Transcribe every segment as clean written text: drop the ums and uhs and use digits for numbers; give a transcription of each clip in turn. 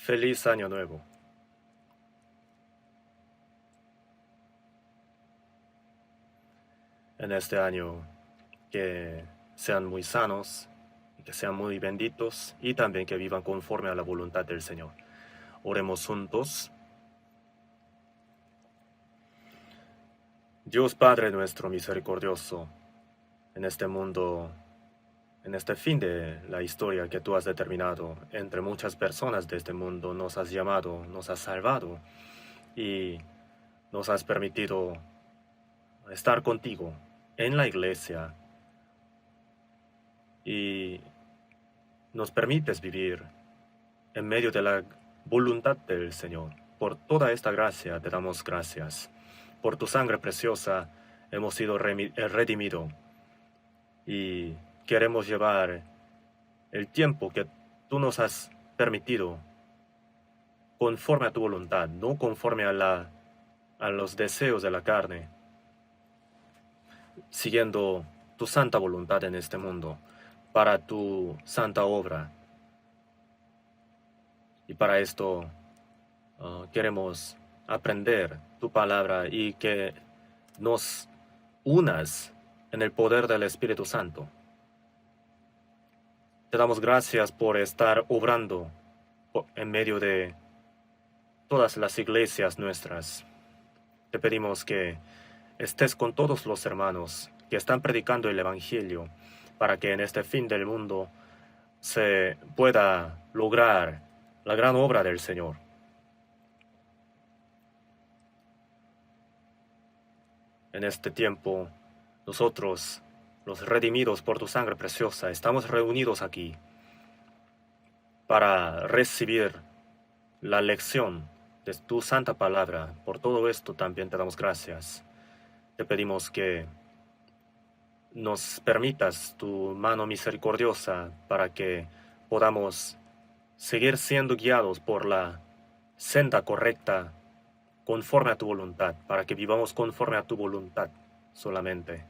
Feliz Año Nuevo. En este año que sean muy sanos, que sean muy benditos y también que vivan conforme a la voluntad del Señor. Oremos juntos. Dios Padre nuestro misericordioso, en este mundo, en este fin de la historia que tú has determinado, entre muchas personas de este mundo nos has llamado, nos has salvado y nos has permitido estar contigo en la iglesia y nos permites vivir en medio de la voluntad del Señor. Por toda esta gracia te damos gracias. Por tu sangre preciosa hemos sido redimidos y queremos llevar el tiempo que tú nos has permitido conforme a tu voluntad, no conforme a los deseos de la carne, siguiendo tu santa voluntad en este mundo, para tu santa obra. Y para esto queremos aprender tu palabra y que nos unas en el poder del Espíritu Santo. Te damos gracias por estar obrando en medio de todas las iglesias nuestras. Te pedimos que estés con todos los hermanos que están predicando el Evangelio para que en este fin del mundo se pueda lograr la gran obra del Señor. En este tiempo, nosotros, los redimidos por tu sangre preciosa, estamos reunidos aquí para recibir la lección de tu santa palabra. Por todo esto también te damos gracias. Te pedimos que nos permitas tu mano misericordiosa para que podamos seguir siendo guiados por la senda correcta conforme a tu voluntad, para que vivamos conforme a tu voluntad solamente.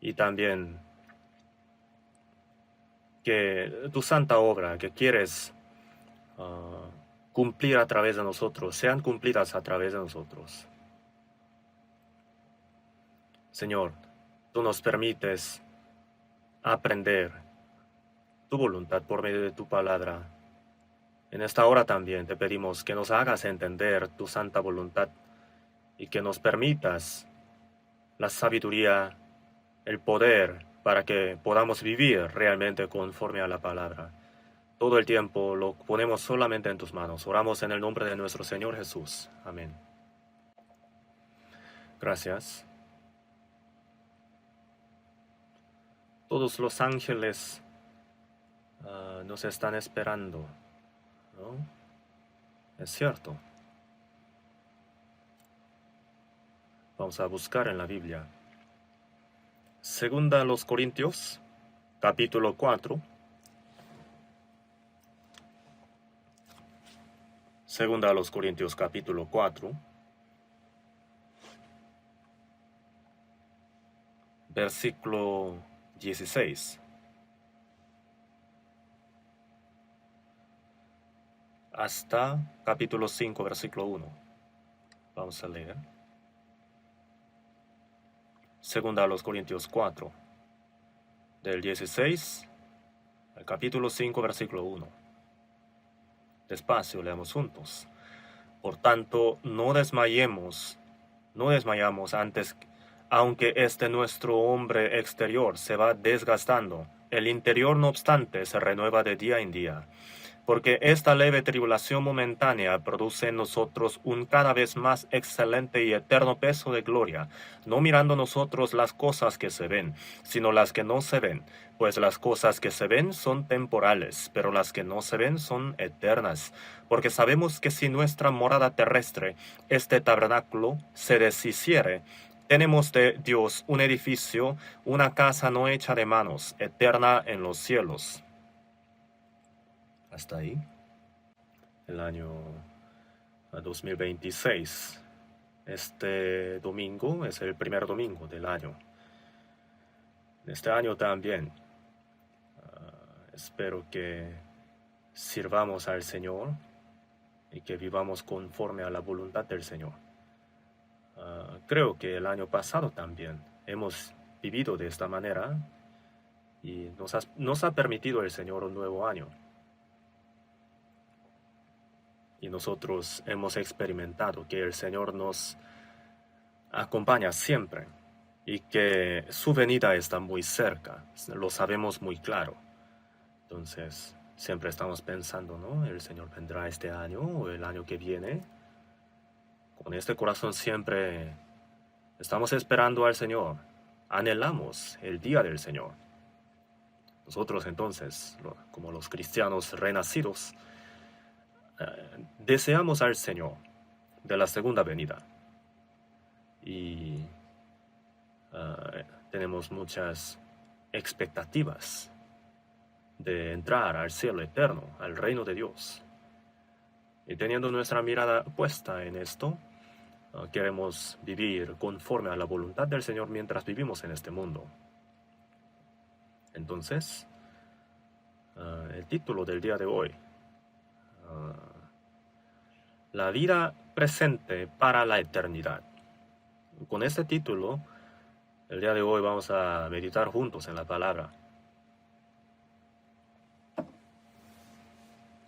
Y también que tu santa obra que quieres cumplir a través de nosotros, sean cumplidas a través de nosotros. Señor, tú nos permites aprender tu voluntad por medio de tu palabra. En esta hora también te pedimos que nos hagas entender tu santa voluntad y que nos permitas la sabiduría, el poder para que podamos vivir realmente conforme a la palabra. Todo el tiempo lo ponemos solamente en tus manos. Oramos en el nombre de nuestro Señor Jesús. Amén. Gracias. Todos los ángeles nos están esperando, ¿no? Es cierto. Vamos a buscar en la Biblia. Segunda a los Corintios, capítulo 4. Segunda a los Corintios, capítulo 4. Versículo 16. Hasta capítulo 5, versículo 1. Vamos a leer. Segunda a los Corintios 4, del 16 al capítulo 5, versículo 1. Despacio, leamos juntos. Por tanto, no desmayamos antes, aunque este nuestro hombre exterior se va desgastando, el interior no obstante se renueva de día en día. Porque esta leve tribulación momentánea produce en nosotros un cada vez más excelente y eterno peso de gloria, no mirando nosotros las cosas que se ven, sino las que no se ven, pues las cosas que se ven son temporales, pero las que no se ven son eternas. Porque sabemos que si nuestra morada terrestre, este tabernáculo, se deshiciere, tenemos de Dios un edificio, una casa no hecha de manos, eterna en los cielos. Hasta ahí. El año 2026. Este domingo es el primer domingo del año. Este año también. Espero que sirvamos al Señor y que vivamos conforme a la voluntad del Señor. Creo que el año pasado también hemos vivido de esta manera y nos ha permitido el Señor un nuevo año. Y nosotros hemos experimentado que el Señor nos acompaña siempre y que su venida está muy cerca. Lo sabemos muy claro. Entonces, siempre estamos pensando, ¿no? El Señor vendrá este año o el año que viene. Con este corazón siempre estamos esperando al Señor. Anhelamos el día del Señor. Nosotros entonces, como los cristianos renacidos, deseamos al Señor de la segunda venida. Y tenemos muchas expectativas de entrar al cielo eterno, al reino de Dios. Y teniendo nuestra mirada puesta en esto, queremos vivir conforme a la voluntad del Señor mientras vivimos en este mundo. Entonces, el título del día de hoy, la vida presente para la eternidad. Con este título, el día de hoy vamos a meditar juntos en la palabra.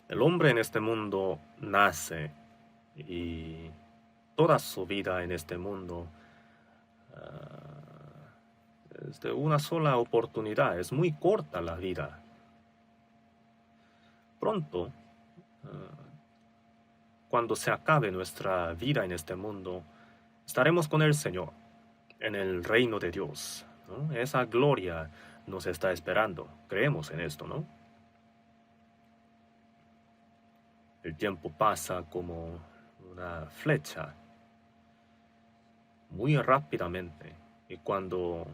El hombre en este mundo nace y toda su vida en este mundo es de una sola oportunidad. Es muy corta la vida. Pronto, cuando se acabe nuestra vida en este mundo, estaremos con el Señor en el reino de Dios, ¿no? Esa gloria nos está esperando. Creemos en esto, ¿no? El tiempo pasa como una flecha, muy rápidamente. Y cuando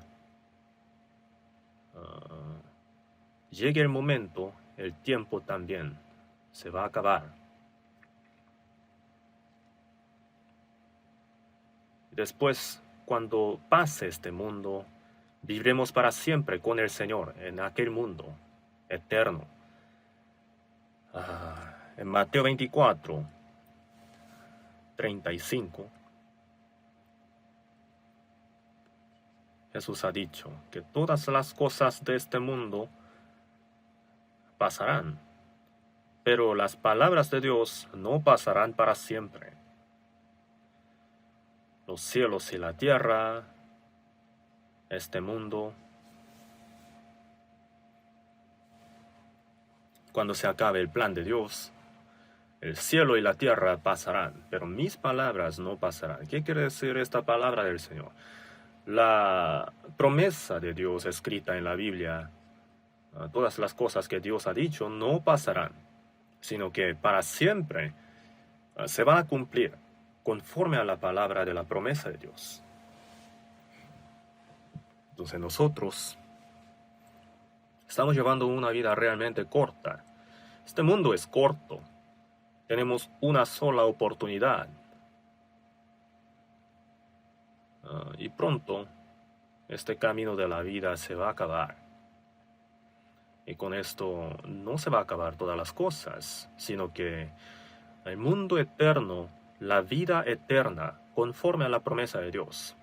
llegue el momento, el tiempo también se va a acabar. Después, cuando pase este mundo, viviremos para siempre con el Señor en aquel mundo eterno. En Mateo 24, 35, Jesús ha dicho que todas las cosas de este mundo pasarán, pero las palabras de Dios no pasarán para siempre. Los cielos y la tierra, este mundo, cuando se acabe el plan de Dios, el cielo y la tierra pasarán, pero mis palabras no pasarán. ¿Qué quiere decir esta palabra del Señor? La promesa de Dios escrita en la Biblia, todas las cosas que Dios ha dicho no pasarán, sino que para siempre se van a cumplir conforme a la palabra de la promesa de Dios. Entonces nosotros estamos llevando una vida realmente corta. Este mundo es corto. Tenemos una sola oportunidad. Y pronto este camino de la vida se va a acabar. Y con esto no se va a acabar todas las cosas, sino que el mundo eterno, la vida eterna, conforme a la promesa de Dios.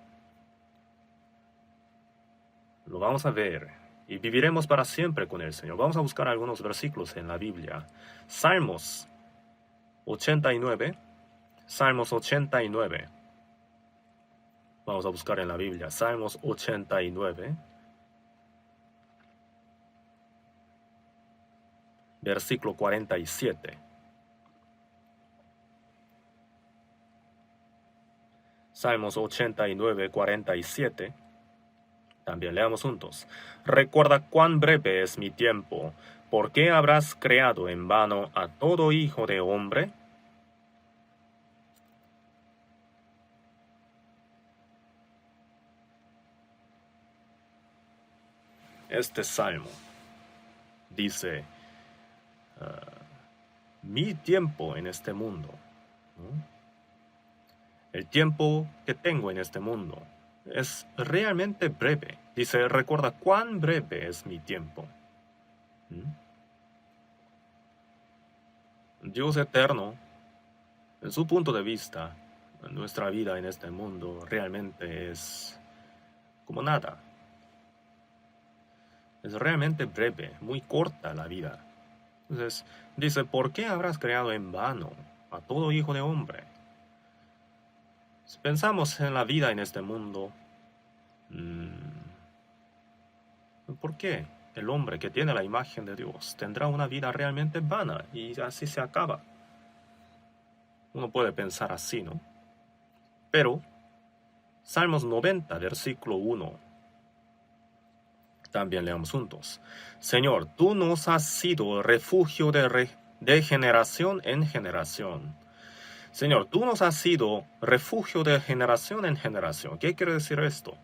Lo vamos a ver y viviremos para siempre con el Señor. Vamos a buscar algunos versículos en la Biblia. Salmos 89. Salmos 89. Vamos a buscar en la Biblia. Salmos 89. Versículo 47. Salmos 89, 47. También leamos juntos. Recuerda cuán breve es mi tiempo. ¿Por qué habrás creado en vano a todo hijo de hombre? Este salmo dice, mi tiempo en este mundo, ¿no? El tiempo que tengo en este mundo es realmente breve. Dice, recuerda cuán breve es mi tiempo. Dios eterno, en su punto de vista, nuestra vida en este mundo realmente es como nada. Es realmente breve, muy corta la vida. Entonces, dice, ¿por qué habrás creado en vano a todo hijo de hombre? Si pensamos en la vida en este mundo, ¿por qué el hombre que tiene la imagen de Dios tendrá una vida realmente vana y así se acaba? Uno puede pensar así, ¿no? Pero, Salmos 90, versículo 1, también leamos juntos. Señor, tú nos has sido refugio de generación en generación. Señor, tú nos has sido refugio de generación en generación. ¿Qué quiere decir esto?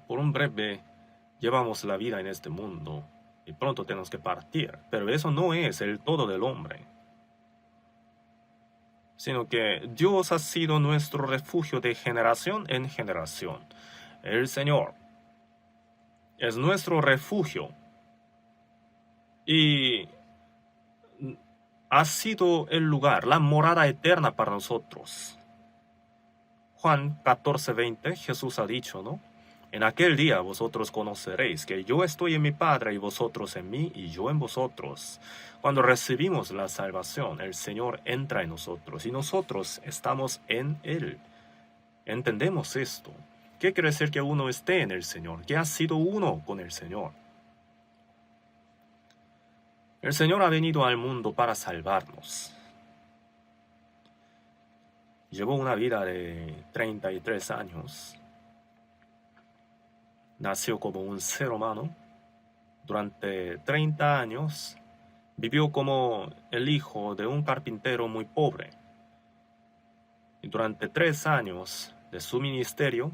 Por un breve llevamos la vida en este mundo y pronto tenemos que partir, pero eso no es el todo del hombre, sino que Dios ha sido nuestro refugio de generación en generación. El Señor es nuestro refugio y ha sido el lugar, la morada eterna para nosotros. Juan 14:20, Jesús ha dicho, ¿no? En aquel día vosotros conoceréis que yo estoy en mi Padre y vosotros en mí y yo en vosotros. Cuando recibimos la salvación, el Señor entra en nosotros y nosotros estamos en Él. ¿Entendemos esto? ¿Qué quiere decir que uno esté en el Señor? Que ha sido uno con el Señor. El Señor ha venido al mundo para salvarnos. Llevó una vida de 33 años. Nació como un ser humano. Durante 30 años vivió como el hijo de un carpintero muy pobre. Y durante 3 años de su ministerio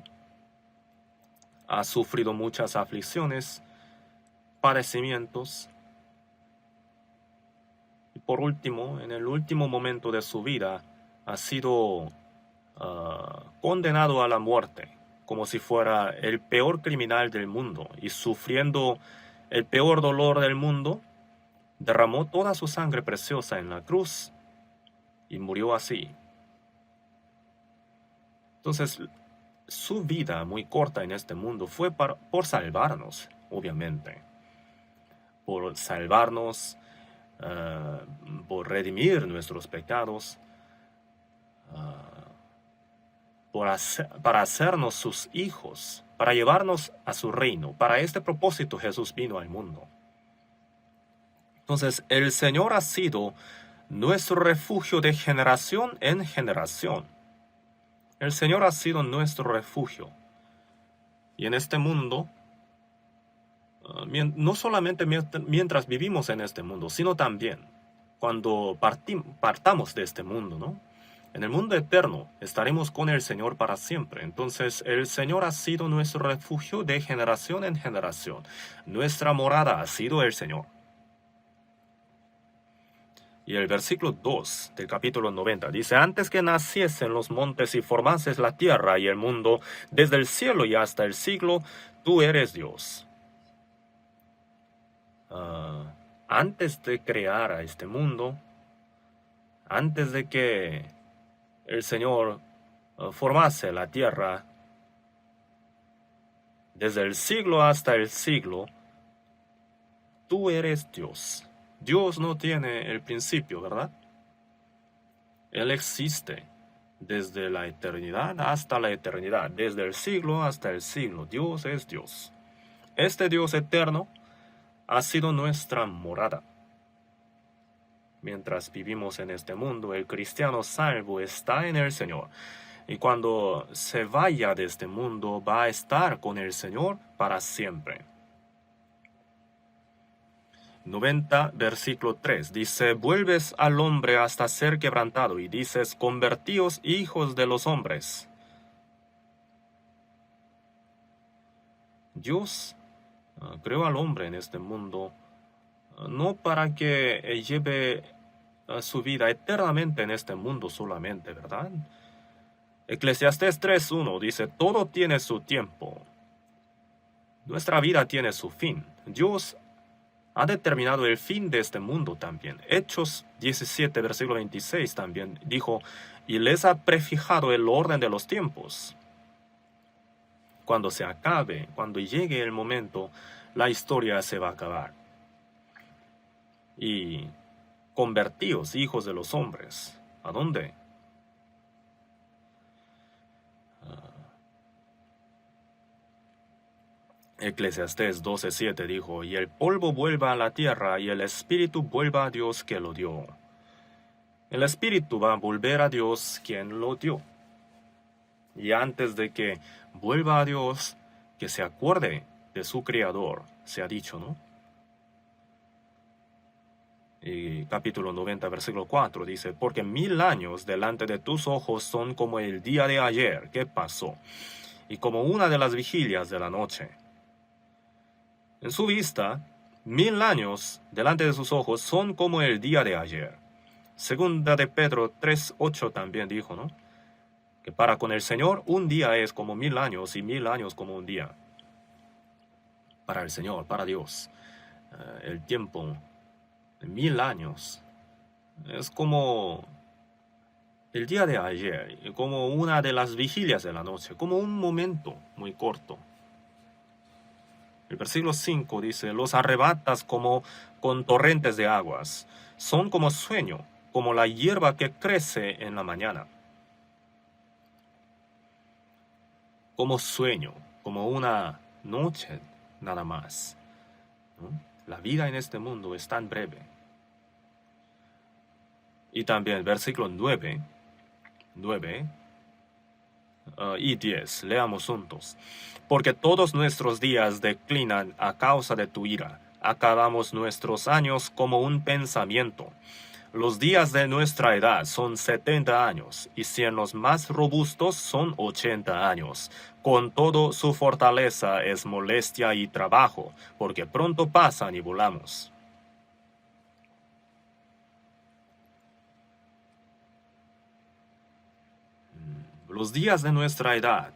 ha sufrido muchas aflicciones, padecimientos. Y por último, en el último momento de su vida, ha sido condenado a la muerte, como si fuera el peor criminal del mundo, y sufriendo el peor dolor del mundo, derramó toda su sangre preciosa en la cruz y murió así. Entonces, su vida muy corta en este mundo fue por salvarnos, obviamente, por salvarnos, por redimir nuestros pecados, para hacernos sus hijos, para llevarnos a su reino. Para este propósito Jesús vino al mundo. Entonces, el Señor ha sido nuestro refugio de generación en generación. El Señor ha sido nuestro refugio. Y en este mundo, no solamente mientras vivimos en este mundo, sino también cuando partamos de este mundo, ¿no? En el mundo eterno estaremos con el Señor para siempre. Entonces el Señor ha sido nuestro refugio de generación en generación. Nuestra morada ha sido el Señor. Y el versículo 2 del capítulo 90 dice, antes que naciesen los montes y formases la tierra y el mundo, desde el cielo y hasta el siglo, tú eres Dios. Antes de crear a este mundo, antes de que el Señor formase la tierra, desde el siglo hasta el siglo, tú eres Dios. Dios no tiene el principio, ¿verdad? Él existe desde la eternidad hasta la eternidad, desde el siglo hasta el siglo. Dios es Dios. Este Dios eterno ha sido nuestra morada. Mientras vivimos en este mundo, el cristiano salvo está en el Señor. Y cuando se vaya de este mundo, va a estar con el Señor para siempre. 90, versículo 3, dice, vuelves al hombre hasta ser quebrantado, y dices, convertíos hijos de los hombres. Dios creó al hombre en este mundo, no para que lleve su vida eternamente en este mundo solamente, ¿verdad? Eclesiastés 3:1 dice, todo tiene su tiempo. Nuestra vida tiene su fin. Dios ha determinado el fin de este mundo también. Hechos 17, versículo 26 también dijo, y les ha prefijado el orden de los tiempos. Cuando se acabe, cuando llegue el momento, la historia se va a acabar. Y convertíos, hijos de los hombres. ¿A dónde? Eclesiastés 12:7 dijo, y el polvo vuelva a la tierra y el espíritu vuelva a Dios que lo dio. El espíritu va a volver a Dios quien lo dio. Y antes de que vuelva a Dios, que se acuerde de su Creador, se ha dicho, ¿no? Y capítulo 90, versículo 4 dice, porque 1000 años delante de tus ojos son como el día de ayer que pasó, y como una de las vigilias de la noche. En su vista, 1000 años delante de sus ojos son como el día de ayer. Segunda de Pedro 3:8 también dijo, ¿no? Que para con el Señor un día es como 1000 años y 1000 años como un día. Para el Señor, para Dios, el tiempo de 1000 años es como el día de ayer, como una de las vigilias de la noche, como un momento muy corto. El versículo 5 dice, los arrebatas como con torrentes de aguas, son como sueño, como la hierba que crece en la mañana. Como sueño, como una noche nada más, ¿no? La vida en este mundo es tan breve. Y también versículo 9 y 10, leamos juntos. Porque todos nuestros días declinan a causa de tu ira. Acabamos nuestros años como un pensamiento. Los días de nuestra edad son 70 años, y si en los más robustos son 80 años. Con todo su fortaleza es molestia y trabajo, porque pronto pasan y volamos. Los días de nuestra edad,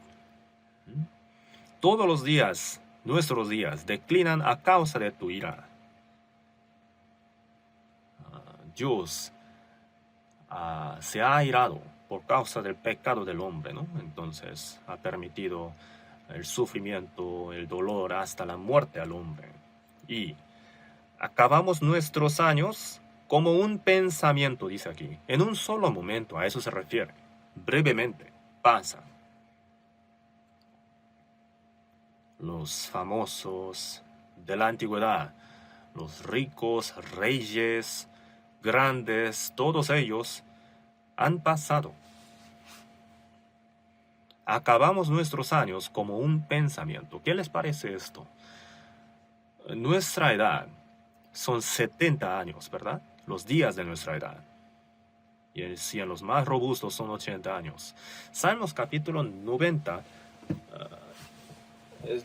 todos los días, nuestros días, declinan a causa de tu ira. Dios se ha airado por causa del pecado del hombre, ¿no? Entonces ha permitido el sufrimiento, el dolor, hasta la muerte al hombre. Y acabamos nuestros años como un pensamiento, dice aquí. En un solo momento, a eso se refiere. Brevemente, pasa. Los famosos de la antigüedad, los ricos, reyes, grandes, todos ellos han pasado. Acabamos nuestros años como un pensamiento. ¿Qué les parece esto? Nuestra edad son 70 años, ¿verdad? Los días de nuestra edad. Y si en los más robustos son 80 años. Salmos capítulo 90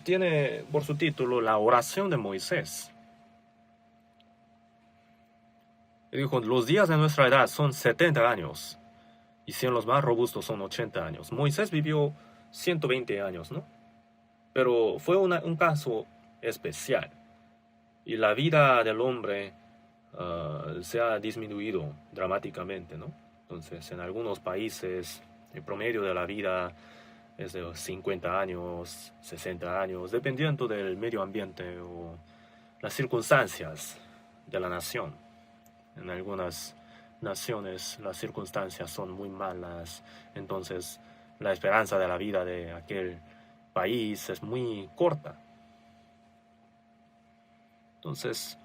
tiene por su título la oración de Moisés. Y dijo, los días de nuestra edad son 70 años. Y si en los más robustos son 80 años. Moisés vivió 120 años, ¿no? Pero fue un caso especial. Y la vida del hombre se ha disminuido dramáticamente, ¿no? Entonces, en algunos países, el promedio de la vida es de 50 años, 60 años, dependiendo del medio ambiente o las circunstancias de la nación. En algunas naciones las circunstancias son muy malas, entonces la esperanza de la vida de aquel país es muy corta. Entonces,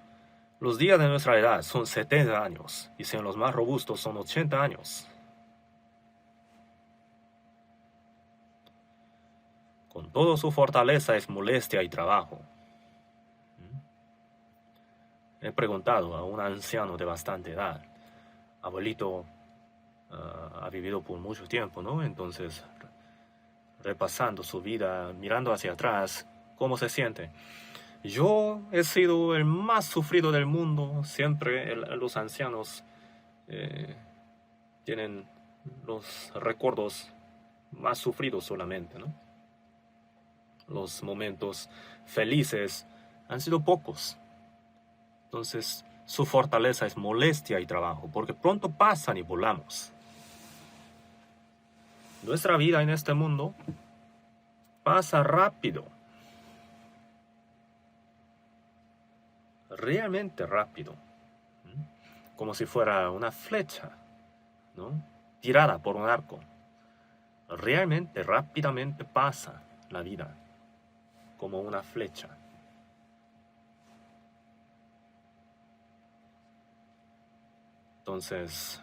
los días de nuestra edad son 70 años, y si en los más robustos son 80 años. Con toda su fortaleza es molestia y trabajo. He preguntado a un anciano de bastante edad, abuelito ha vivido por mucho tiempo, ¿no? Entonces, repasando su vida, mirando hacia atrás, ¿cómo se siente? Yo he sido el más sufrido del mundo. Siempre los ancianos tienen los recuerdos más sufridos solamente, ¿no? Los momentos felices han sido pocos. Entonces, su fortaleza es molestia y trabajo, porque pronto pasan y volamos. Nuestra vida en este mundo pasa rápido, realmente rápido, como si fuera una flecha, ¿no? Tirada por un arco. Realmente rápidamente pasa la vida, como una flecha. Entonces,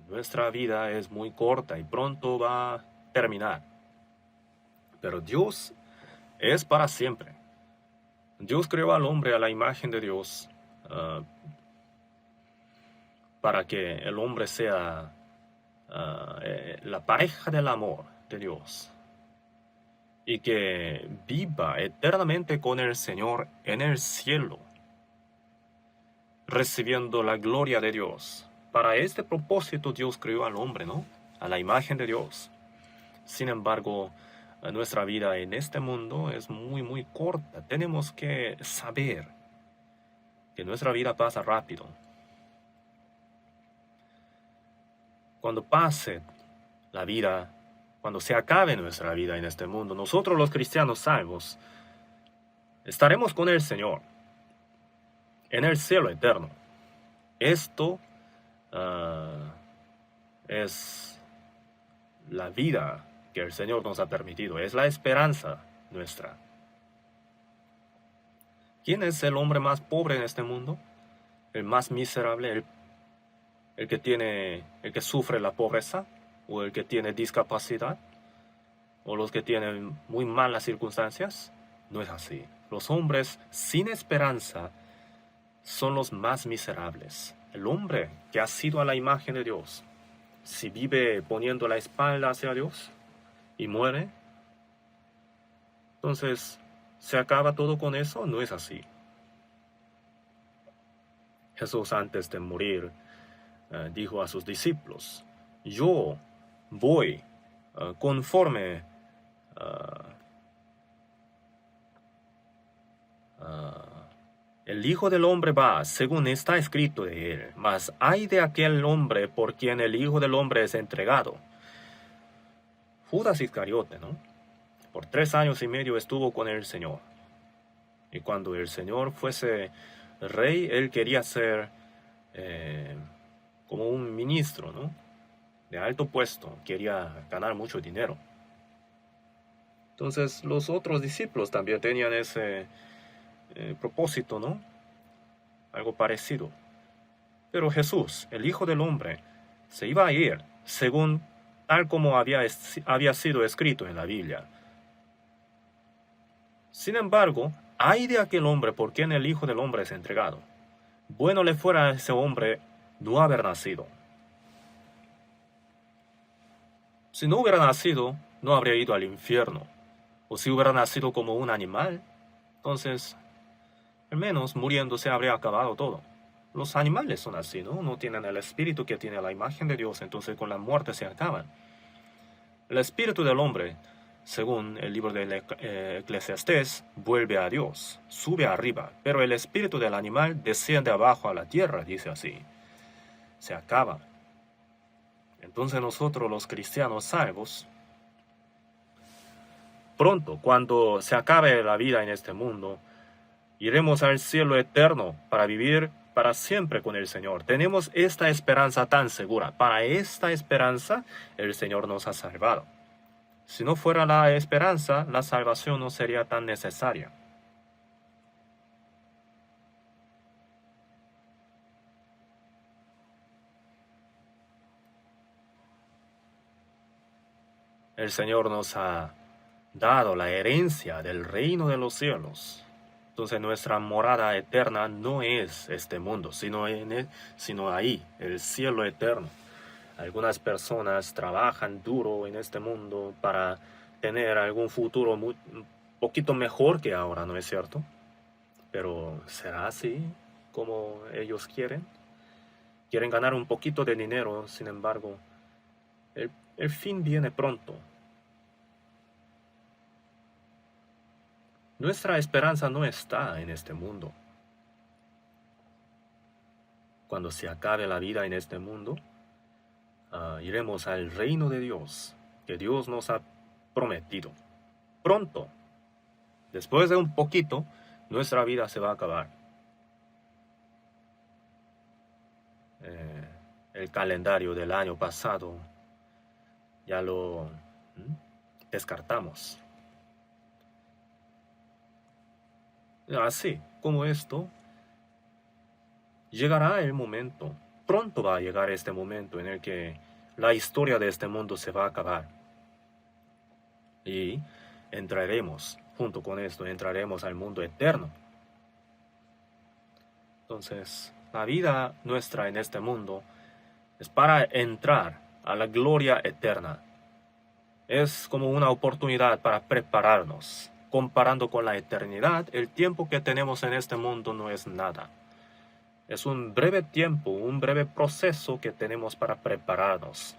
nuestra vida es muy corta y pronto va a terminar. Pero Dios es para siempre. Dios creó al hombre a la imagen de Dios, para que el hombre sea la pareja del amor de Dios y que viva eternamente con el Señor en el cielo, recibiendo la gloria de Dios. Para este propósito Dios creó al hombre, ¿no? A la imagen de Dios. Sin embargo, nuestra vida en este mundo es muy corta. Tenemos que saber que nuestra vida pasa rápido. Cuando pase la vida, cuando se acabe nuestra vida en este mundo, nosotros los cristianos salvos estaremos con el Señor en el cielo eterno. Esto es la vida que el Señor nos ha permitido, es la esperanza nuestra. ¿Quién es el hombre más pobre en este mundo? ¿El más miserable? ¿El que sufre la pobreza? ¿O el que tiene discapacidad? ¿O los que tienen muy malas circunstancias? No es así. Los hombres sin esperanza son los más miserables. El hombre que ha sido a la imagen de Dios, si vive poniendo la espalda hacia Dios y muere, entonces ¿se acaba todo con eso? No es así. Jesús antes de morir dijo a sus discípulos, yo voy conforme el Hijo del Hombre va, según está escrito de él, mas ay de aquel hombre por quien el Hijo del Hombre es entregado. Judas Iscariote, ¿no? Por 3 años y medio estuvo con el Señor. Y cuando el Señor fuese rey, él quería ser como un ministro, ¿no? De alto puesto, quería ganar mucho dinero. Entonces los otros discípulos también tenían ese propósito, ¿no? Algo parecido. Pero Jesús, el Hijo del Hombre, se iba a ir según tal como había sido escrito en la Biblia. Sin embargo, ay de aquel hombre por quien el Hijo del Hombre es entregado. Bueno le fuera a ese hombre no haber nacido. Si no hubiera nacido, no habría ido al infierno. O si hubiera nacido como un animal, entonces, al menos muriéndose habría acabado todo. Los animales son así, ¿no? No tienen el espíritu que tiene la imagen de Dios, entonces con la muerte se acaban. El espíritu del hombre, según el libro de Eclesiastés, vuelve a Dios, sube arriba, pero el espíritu del animal desciende abajo a la tierra, dice así. Se acaba. Entonces nosotros los cristianos salvos, pronto, cuando se acabe la vida en este mundo, iremos al cielo eterno para vivir para siempre con el Señor. Tenemos esta esperanza tan segura. Para esta esperanza el Señor nos ha salvado. Si no fuera la esperanza, la salvación no sería tan necesaria. El Señor nos ha dado la herencia del reino de los cielos. Entonces nuestra morada eterna no es este mundo, sino ahí, el cielo eterno. Algunas personas trabajan duro en este mundo para tener algún futuro un poquito mejor que ahora, ¿no es cierto? Pero ¿será así como ellos quieren? Quieren ganar un poquito de dinero, sin embargo, el fin viene pronto. Nuestra esperanza no está en este mundo. cuando se acabe la vida en este mundo, iremos al reino de Dios, que Dios nos ha prometido. Pronto, después de un poquito, nuestra vida se va a acabar. El calendario del año pasado ya lo descartamos. Así como esto, llegará el momento, pronto va a llegar este momento en el que la historia de este mundo se va a acabar. Y entraremos, junto con esto, entraremos al mundo eterno. Entonces, la vida nuestra en este mundo es para entrar a la gloria eterna. Es como una oportunidad para prepararnos. Comparando con la eternidad, el tiempo que tenemos en este mundo no es nada. Es un breve tiempo, un breve proceso que tenemos para prepararnos.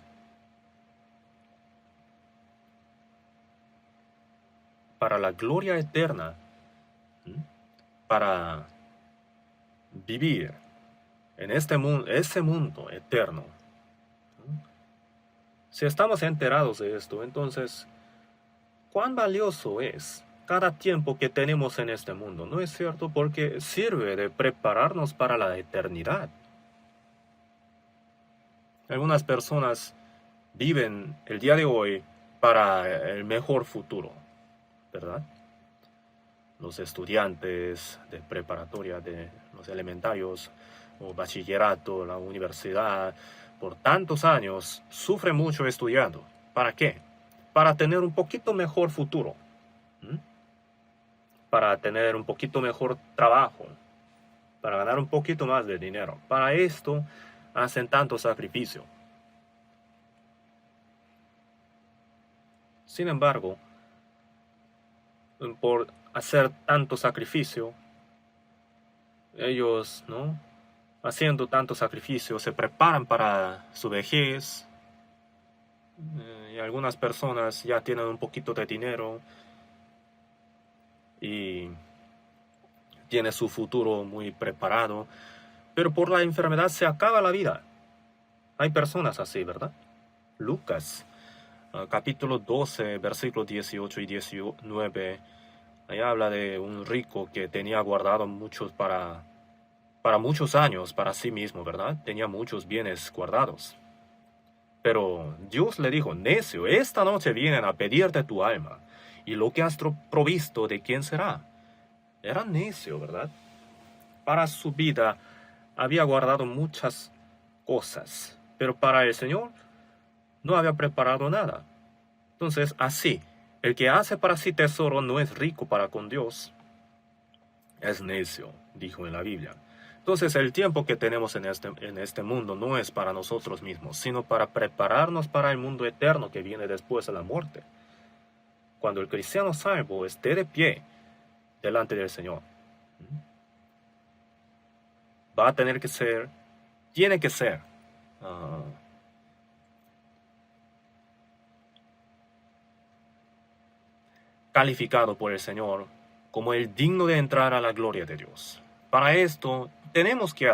Para la gloria eterna, para vivir en ese mundo eterno. Si estamos enterados de esto, entonces, ¿cuán valioso es cada tiempo que tenemos en este mundo? ¿No es cierto? Porque sirve de prepararnos para la eternidad. Algunas personas viven el día de hoy para el mejor futuro, ¿verdad? Los estudiantes de preparatoria, de los elementarios, o bachillerato, la universidad, por tantos años, sufren mucho estudiando. ¿Para qué? Para tener un poquito mejor futuro. Para tener un poquito mejor trabajo. Para ganar un poquito más de dinero. Para esto hacen tanto sacrificio. Sin embargo, por hacer tanto sacrificio, ellos, ¿no?, haciendo tanto sacrificio, se preparan para su vejez. Y algunas personas ya tienen un poquito de dinero y tienen su futuro muy preparado, pero por la enfermedad se acaba la vida. Hay personas así, ¿verdad? Lucas, capítulo 12, versículos 18 y 19, ahí habla de un rico que tenía guardado muchos para muchos años para sí mismo, ¿verdad? Tenía muchos bienes guardados. Pero Dios le dijo: necio, esta noche vienen a pedirte tu alma, y lo que has provisto, ¿de quién será? Era necio, ¿verdad? Para su vida había guardado muchas cosas, pero para el Señor no había preparado nada. Entonces, así, el que hace para sí tesoro no es rico para con Dios. Es necio, dijo en la Biblia. Entonces el tiempo que tenemos en este mundo no es para nosotros mismos, sino para prepararnos para el mundo eterno que viene después de la muerte. Cuando el cristiano salvo esté de pie delante del Señor, va a tener que ser, tiene que ser, calificado por el Señor como el digno de entrar a la gloria de Dios. Para esto tenemos que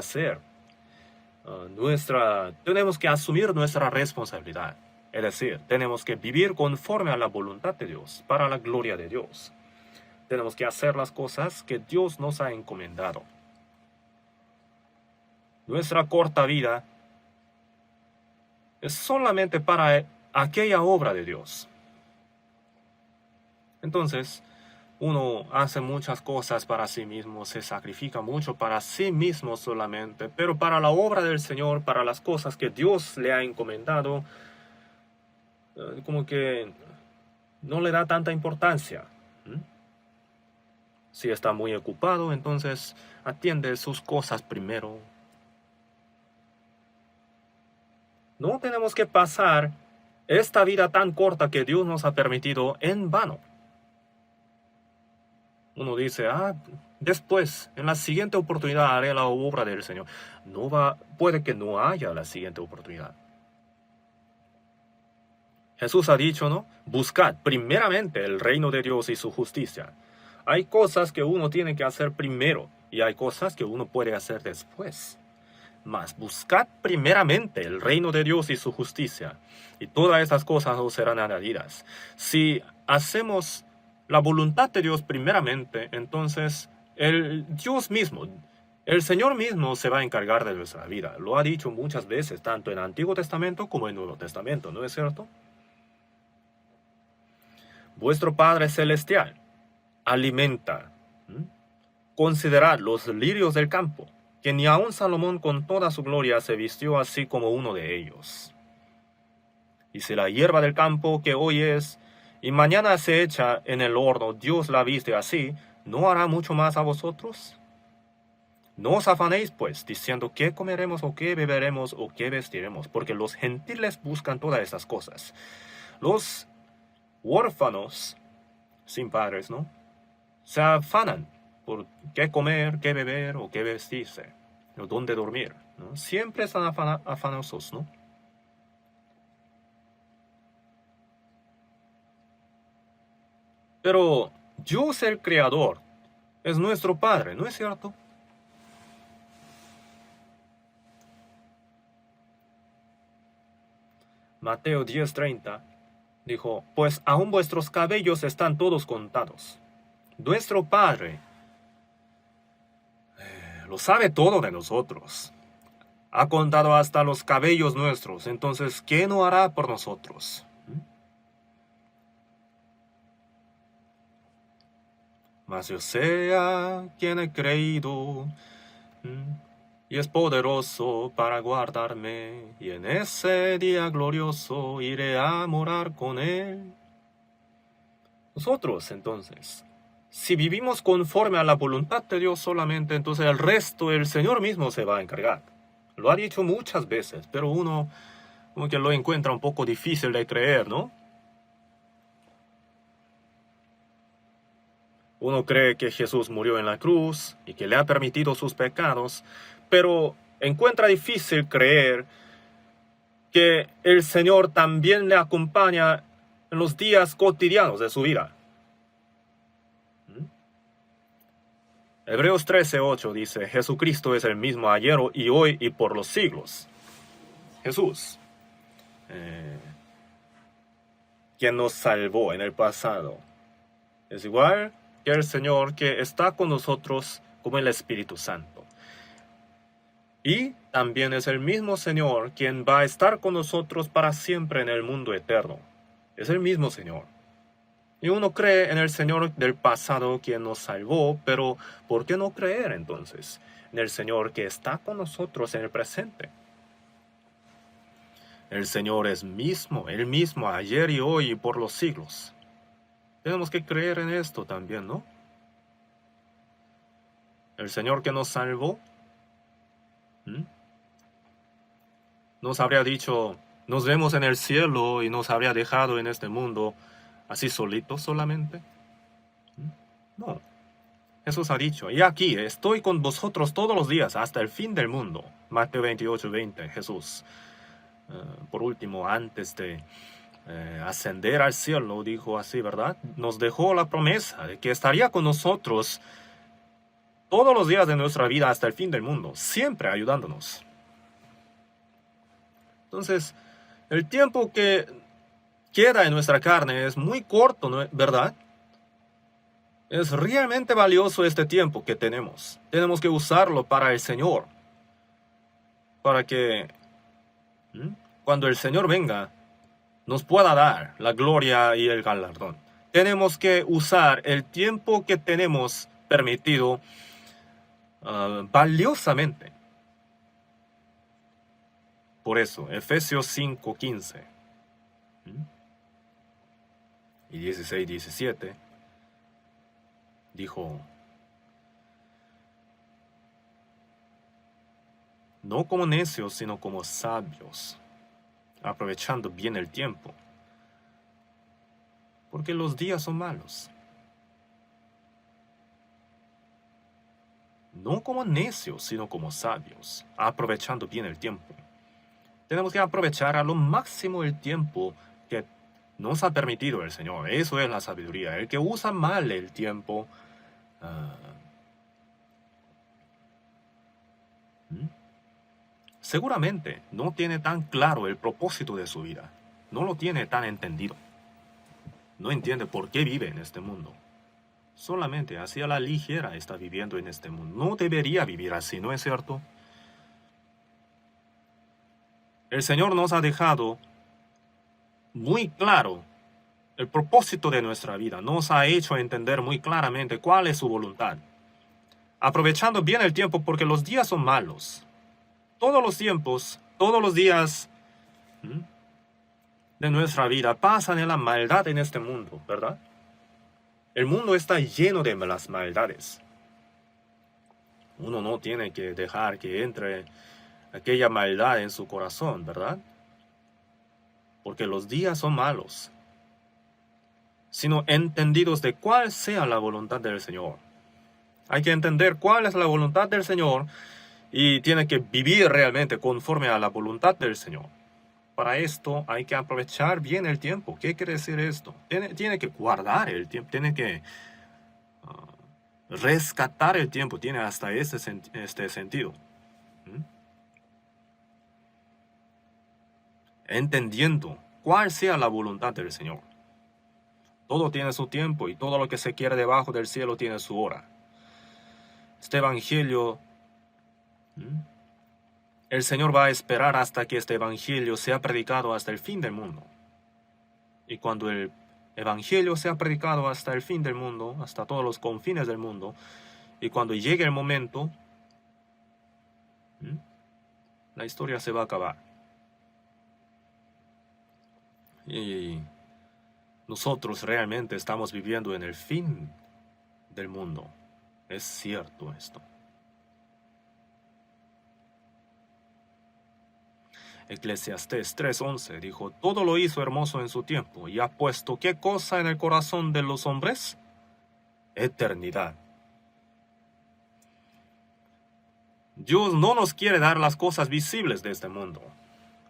tenemos que asumir nuestra responsabilidad. Es decir, tenemos que vivir conforme a la voluntad de Dios, para la gloria de Dios. Tenemos que hacer las cosas que Dios nos ha encomendado. Nuestra corta vida es solamente para aquella obra de Dios. Entonces, uno hace muchas cosas para sí mismo, se sacrifica mucho para sí mismo solamente, pero para la obra del Señor, para las cosas que Dios le ha encomendado, como que no le da tanta importancia. Si está muy ocupado, entonces atiende sus cosas primero. No tenemos que pasar esta vida tan corta que Dios nos ha permitido en vano. Uno dice: después, en la siguiente oportunidad haré la obra del Señor. Puede que no haya la siguiente oportunidad. Jesús ha dicho, ¿no? Buscad primeramente el reino de Dios y su justicia. Hay cosas que uno tiene que hacer primero y hay cosas que uno puede hacer después. Mas buscad primeramente el reino de Dios y su justicia, y todas estas cosas os serán añadidas. Si hacemos la voluntad de Dios primeramente, entonces el Dios mismo, el Señor mismo se va a encargar de nuestra vida. Lo ha dicho muchas veces, tanto en el Antiguo Testamento como en el Nuevo Testamento, ¿no es cierto? Vuestro Padre Celestial alimenta. Considerad los lirios del campo, que ni aun Salomón con toda su gloria se vistió así como uno de ellos. Y si la hierba del campo que hoy es, y mañana se echa en el horno, Dios la viste así, ¿no hará mucho más a vosotros? No os afanéis, pues, diciendo qué comeremos o qué beberemos o qué vestiremos, porque los gentiles buscan todas estas cosas. Los huérfanos, sin padres, ¿no?, se afanan por qué comer, qué beber o qué vestirse, o dónde dormir, ¿no? Siempre están afanosos, ¿no? Pero Dios el Creador es nuestro Padre, ¿no es cierto? Mateo 10:30 dijo, pues aún vuestros cabellos están todos contados. Nuestro Padre lo sabe todo de nosotros. Ha contado hasta los cabellos nuestros, entonces, ¿qué no hará por nosotros? Mas yo sé a quien he creído, y es poderoso para guardarme, y en ese día glorioso iré a morar con él. Nosotros, entonces, si vivimos conforme a la voluntad de Dios solamente, entonces el resto el Señor mismo se va a encargar. Lo ha dicho muchas veces, pero uno como que lo encuentra un poco difícil de creer, ¿no? Uno cree que Jesús murió en la cruz y que le ha permitido sus pecados, pero encuentra difícil creer que el Señor también le acompaña en los días cotidianos de su vida. Hebreos 13:8 dice, Jesucristo es el mismo ayer y hoy y por los siglos. Jesús, quien nos salvó en el pasado, es igual que el Señor que está con nosotros como el Espíritu Santo. Y también es el mismo Señor quien va a estar con nosotros para siempre en el mundo eterno. Es el mismo Señor. Y uno cree en el Señor del pasado quien nos salvó, pero ¿por qué no creer entonces en el Señor que está con nosotros en el presente? El Señor es mismo, el mismo ayer y hoy y por los siglos. Tenemos que creer en esto también, ¿no? El Señor que nos salvó, nos habría dicho, nos vemos en el cielo y nos habría dejado en este mundo así solitos solamente. No. Jesús ha dicho, y aquí estoy con vosotros todos los días hasta el fin del mundo. Mateo 28:20, Jesús. Por último, antes de ascender al cielo, dijo así, ¿verdad? Nos dejó la promesa de que estaría con nosotros todos los días de nuestra vida hasta el fin del mundo, siempre ayudándonos. Entonces, el tiempo que queda en nuestra carne es muy corto, ¿no? ¿Verdad? Es realmente valioso este tiempo que tenemos. Tenemos que usarlo para el Señor. Para que cuando el Señor venga, nos pueda dar la gloria y el galardón. Tenemos que usar el tiempo que tenemos permitido valiosamente. Por eso, Efesios 5:15 y 16:17 dijo, no como necios, sino como sabios, aprovechando bien el tiempo, porque los días son malos. No como necios, sino como sabios, aprovechando bien el tiempo. Tenemos que aprovechar a lo máximo el tiempo que nos ha permitido el Señor. Eso es la sabiduría. El que usa mal el tiempo, seguramente no tiene tan claro el propósito de su vida. No lo tiene tan entendido. No entiende por qué vive en este mundo. Solamente hacia la ligera está viviendo en este mundo. No debería vivir así, ¿no es cierto? El Señor nos ha dejado muy claro el propósito de nuestra vida. Nos ha hecho entender muy claramente cuál es su voluntad. Aprovechando bien el tiempo porque los días son malos. Todos los tiempos, todos los días de nuestra vida pasan en la maldad en este mundo, ¿verdad? El mundo está lleno de las maldades. Uno no tiene que dejar que entre aquella maldad en su corazón, ¿verdad? Porque los días son malos, sino entendidos de cuál sea la voluntad del Señor. Hay que entender cuál es la voluntad del Señor y tiene que vivir realmente conforme a la voluntad del Señor. Para esto hay que aprovechar bien el tiempo. ¿Qué quiere decir esto? Tiene que guardar el tiempo, tiene que rescatar el tiempo, tiene hasta este sentido. Entendiendo cuál sea la voluntad del Señor. Todo tiene su tiempo y todo lo que se quiere debajo del cielo tiene su hora. Este evangelio, el Señor va a esperar hasta que este evangelio sea predicado hasta el fin del mundo. Y cuando el evangelio sea predicado hasta el fin del mundo, hasta todos los confines del mundo, y cuando llegue el momento, la historia se va a acabar. Y nosotros realmente estamos viviendo en el fin del mundo. Es cierto esto. Eclesiastés 3:11 dijo: todo lo hizo hermoso en su tiempo, y ha puesto ¿qué cosa en el corazón de los hombres? Eternidad. Dios no nos quiere dar las cosas visibles de este mundo,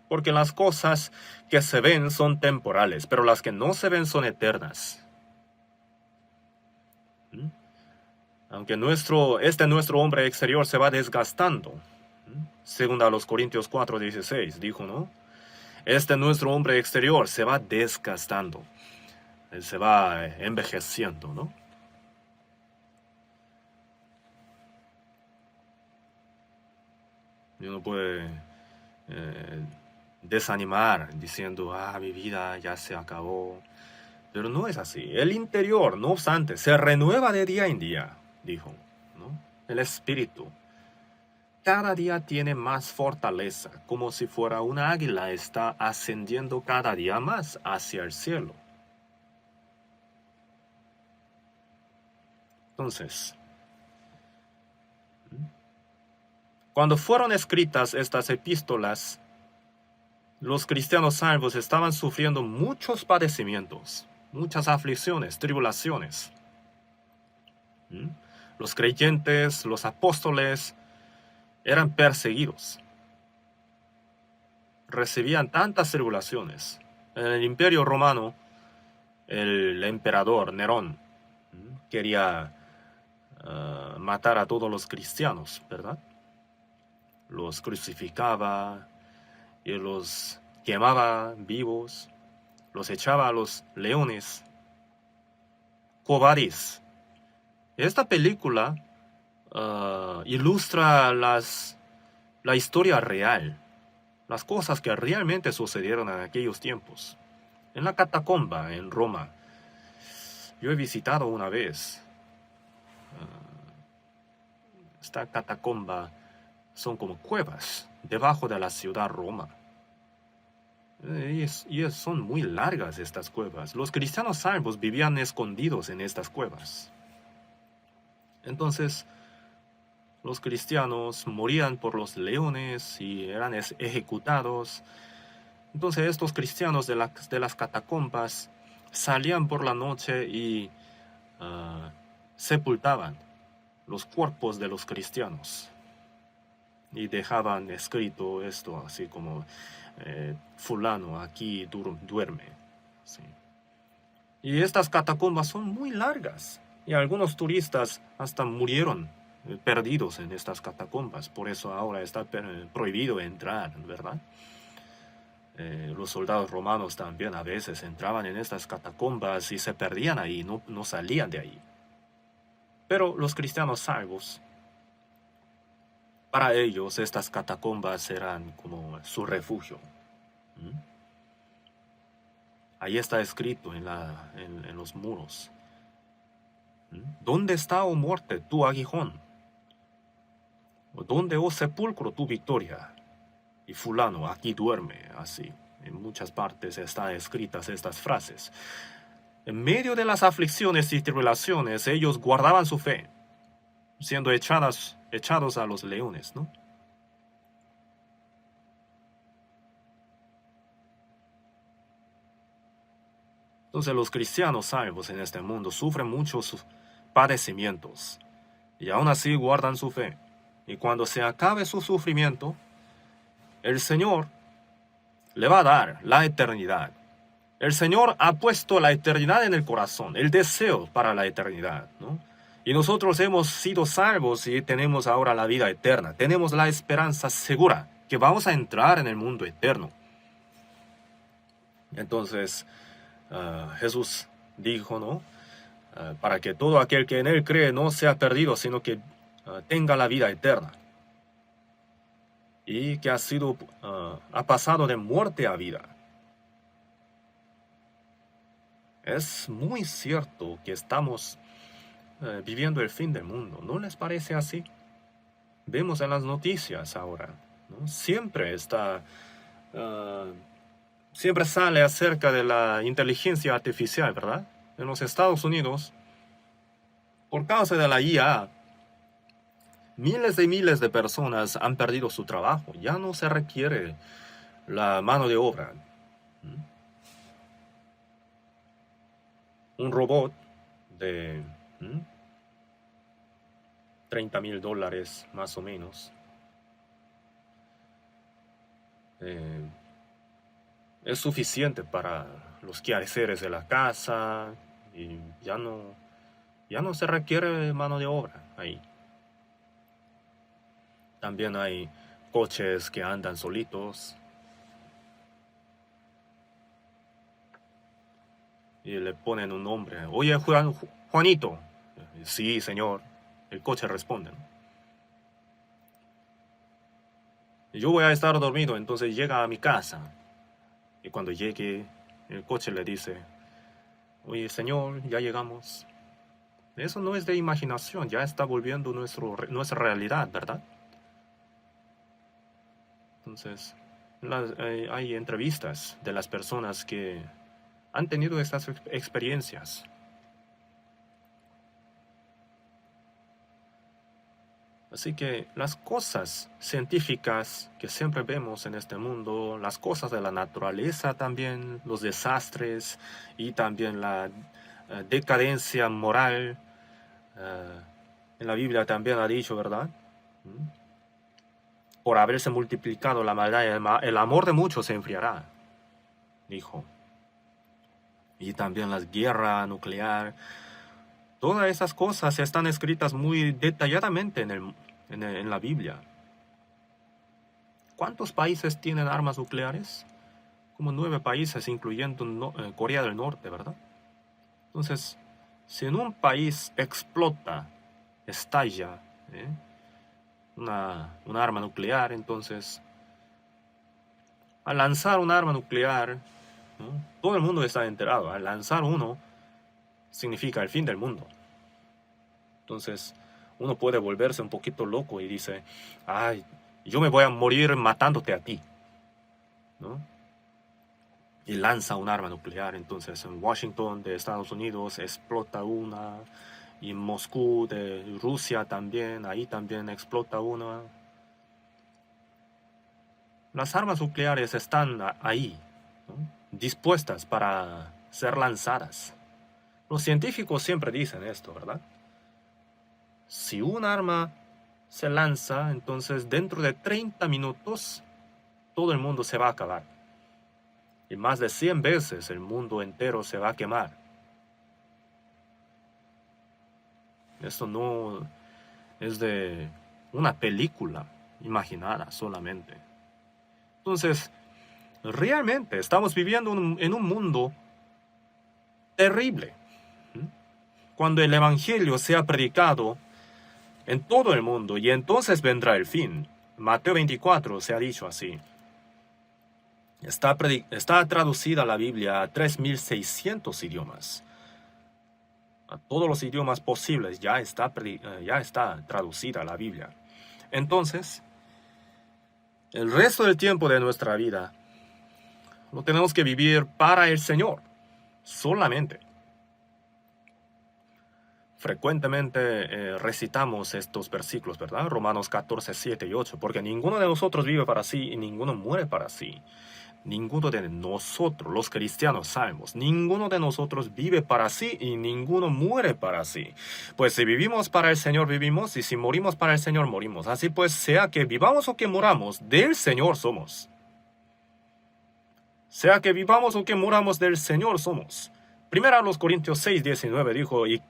porque las cosas que se ven son temporales, pero las que no se ven son eternas. Aunque nuestro hombre exterior se va desgastando, según a los Corintios 4:16 dijo, ¿no? Nuestro hombre exterior se va desgastando, se va envejeciendo, ¿no? Y uno puede desanimar diciendo, mi vida ya se acabó. Pero no es así. El interior, no obstante, se renueva de día en día, dijo, ¿no? El espíritu cada día tiene más fortaleza, como si fuera una águila, está ascendiendo cada día más hacia el cielo. Entonces, cuando fueron escritas estas epístolas, los cristianos salvos estaban sufriendo muchos padecimientos, muchas aflicciones, tribulaciones. Los creyentes, los apóstoles, eran perseguidos. Recibían tantas tribulaciones. En el Imperio Romano, el emperador Nerón quería matar a todos los cristianos, ¿verdad? Los crucificaba y los quemaba vivos, los echaba a los leones. Cobardes. Esta película ilustra la historia real, las cosas que realmente sucedieron en aquellos tiempos. En la catacomba en Roma, yo he visitado una vez. Esta catacomba son como cuevas debajo de la ciudad Roma. Y son muy largas estas cuevas. Los cristianos salvos vivían escondidos en estas cuevas. Entonces, los cristianos morían por los leones y eran ejecutados. Entonces estos cristianos de las catacumbas salían por la noche y sepultaban los cuerpos de los cristianos. Y dejaban escrito esto, así como, fulano aquí duerme. ¿Sí? Y estas catacumbas son muy largas. Y algunos turistas hasta murieron perdidos en estas catacumbas. Por eso ahora está prohibido entrar, ¿verdad? Los soldados romanos también a veces entraban en estas catacumbas y se perdían ahí, no salían de ahí. Pero los cristianos salvos, para ellos estas catacumbas eran como su refugio. ¿Mm? Ahí está escrito en los muros. ¿Mm? ¿Dónde está, oh muerte, tu aguijón? ¿Dónde, oh sepulcro, tu victoria? Y fulano aquí duerme, así. En muchas partes están escritas estas frases. En medio de las aflicciones y tribulaciones, ellos guardaban su fe, siendo echados a los leones, ¿no? Entonces los cristianos salvos en este mundo sufren muchos padecimientos y aún así guardan su fe. Y cuando se acabe su sufrimiento, el Señor le va a dar la eternidad. El Señor ha puesto la eternidad en el corazón, el deseo para la eternidad, ¿no? Y nosotros hemos sido salvos y tenemos ahora la vida eterna. Tenemos la esperanza segura que vamos a entrar en el mundo eterno. Entonces, Jesús dijo, ¿no? Para que todo aquel que en Él cree no sea perdido, sino que tenga la vida eterna. Y que ha pasado de muerte a vida. Es muy cierto que estamos viviendo el fin del mundo. ¿No les parece así? Vemos en las noticias ahora, ¿no? Siempre sale acerca de la inteligencia artificial, ¿verdad? En los Estados Unidos, por causa de la IA, miles y miles de personas han perdido su trabajo. Ya no se requiere la mano de obra. Un robot de $30,000 más o menos es suficiente para los quehaceres de la casa y ya no se requiere mano de obra ahí. También hay coches que andan solitos y le ponen un nombre. Oye, Juanito. Sí, señor. El coche responde, ¿no? Yo voy a estar dormido, entonces llega a mi casa. Y cuando llegue, el coche le dice, oye, señor, ya llegamos. Eso no es de imaginación, ya está volviendo nuestra realidad, ¿verdad? Entonces, hay entrevistas de las personas que han tenido estas experiencias. Así que las cosas científicas que siempre vemos en este mundo, las cosas de la naturaleza también, los desastres y también la decadencia moral, en la Biblia también ha dicho, ¿verdad? Por haberse multiplicado la maldad, el amor de muchos se enfriará, dijo. Y también la guerra nuclear. Todas esas cosas están escritas muy detalladamente en la Biblia. ¿Cuántos países tienen armas nucleares? Como 9 países, incluyendo Corea del Norte, ¿verdad? Entonces, si en un país estalla una arma nuclear, entonces, al lanzar un arma nuclear, ¿no? Todo el mundo está enterado. Al lanzar uno, significa el fin del mundo. Entonces, uno puede volverse un poquito loco y dice, ay, yo me voy a morir matándote a ti, ¿no? Y lanza un arma nuclear. Entonces, en Washington de Estados Unidos explota una, y en Moscú de Rusia también, ahí también explota una. Las armas nucleares están ahí, ¿no? Dispuestas para ser lanzadas. Los científicos siempre dicen esto, ¿verdad? Si un arma se lanza, entonces dentro de 30 minutos todo el mundo se va a acabar. Y más de 100 veces el mundo entero se va a quemar. Esto no es de una película imaginada solamente. Entonces, realmente estamos viviendo en un mundo terrible. Cuando el Evangelio sea predicado en todo el mundo, y entonces vendrá el fin. Mateo 24 se ha dicho así. Está traducida la Biblia a 3.600 idiomas. A todos los idiomas posibles ya está traducida la Biblia. Entonces, el resto del tiempo de nuestra vida lo tenemos que vivir para el Señor, solamente. Frecuentemente recitamos estos versículos, ¿verdad? Romanos 14, 7 y 8, porque ninguno de nosotros vive para sí y ninguno muere para sí. Ninguno de nosotros, los cristianos, sabemos, ninguno de nosotros vive para sí y ninguno muere para sí. Pues si vivimos para el Señor, vivimos, y si morimos para el Señor, morimos. Así pues, sea que vivamos o que moramos, del Señor somos. Sea que vivamos o que moramos, del Señor somos. Primero a los Corintios 6, 19 dijo, ¿y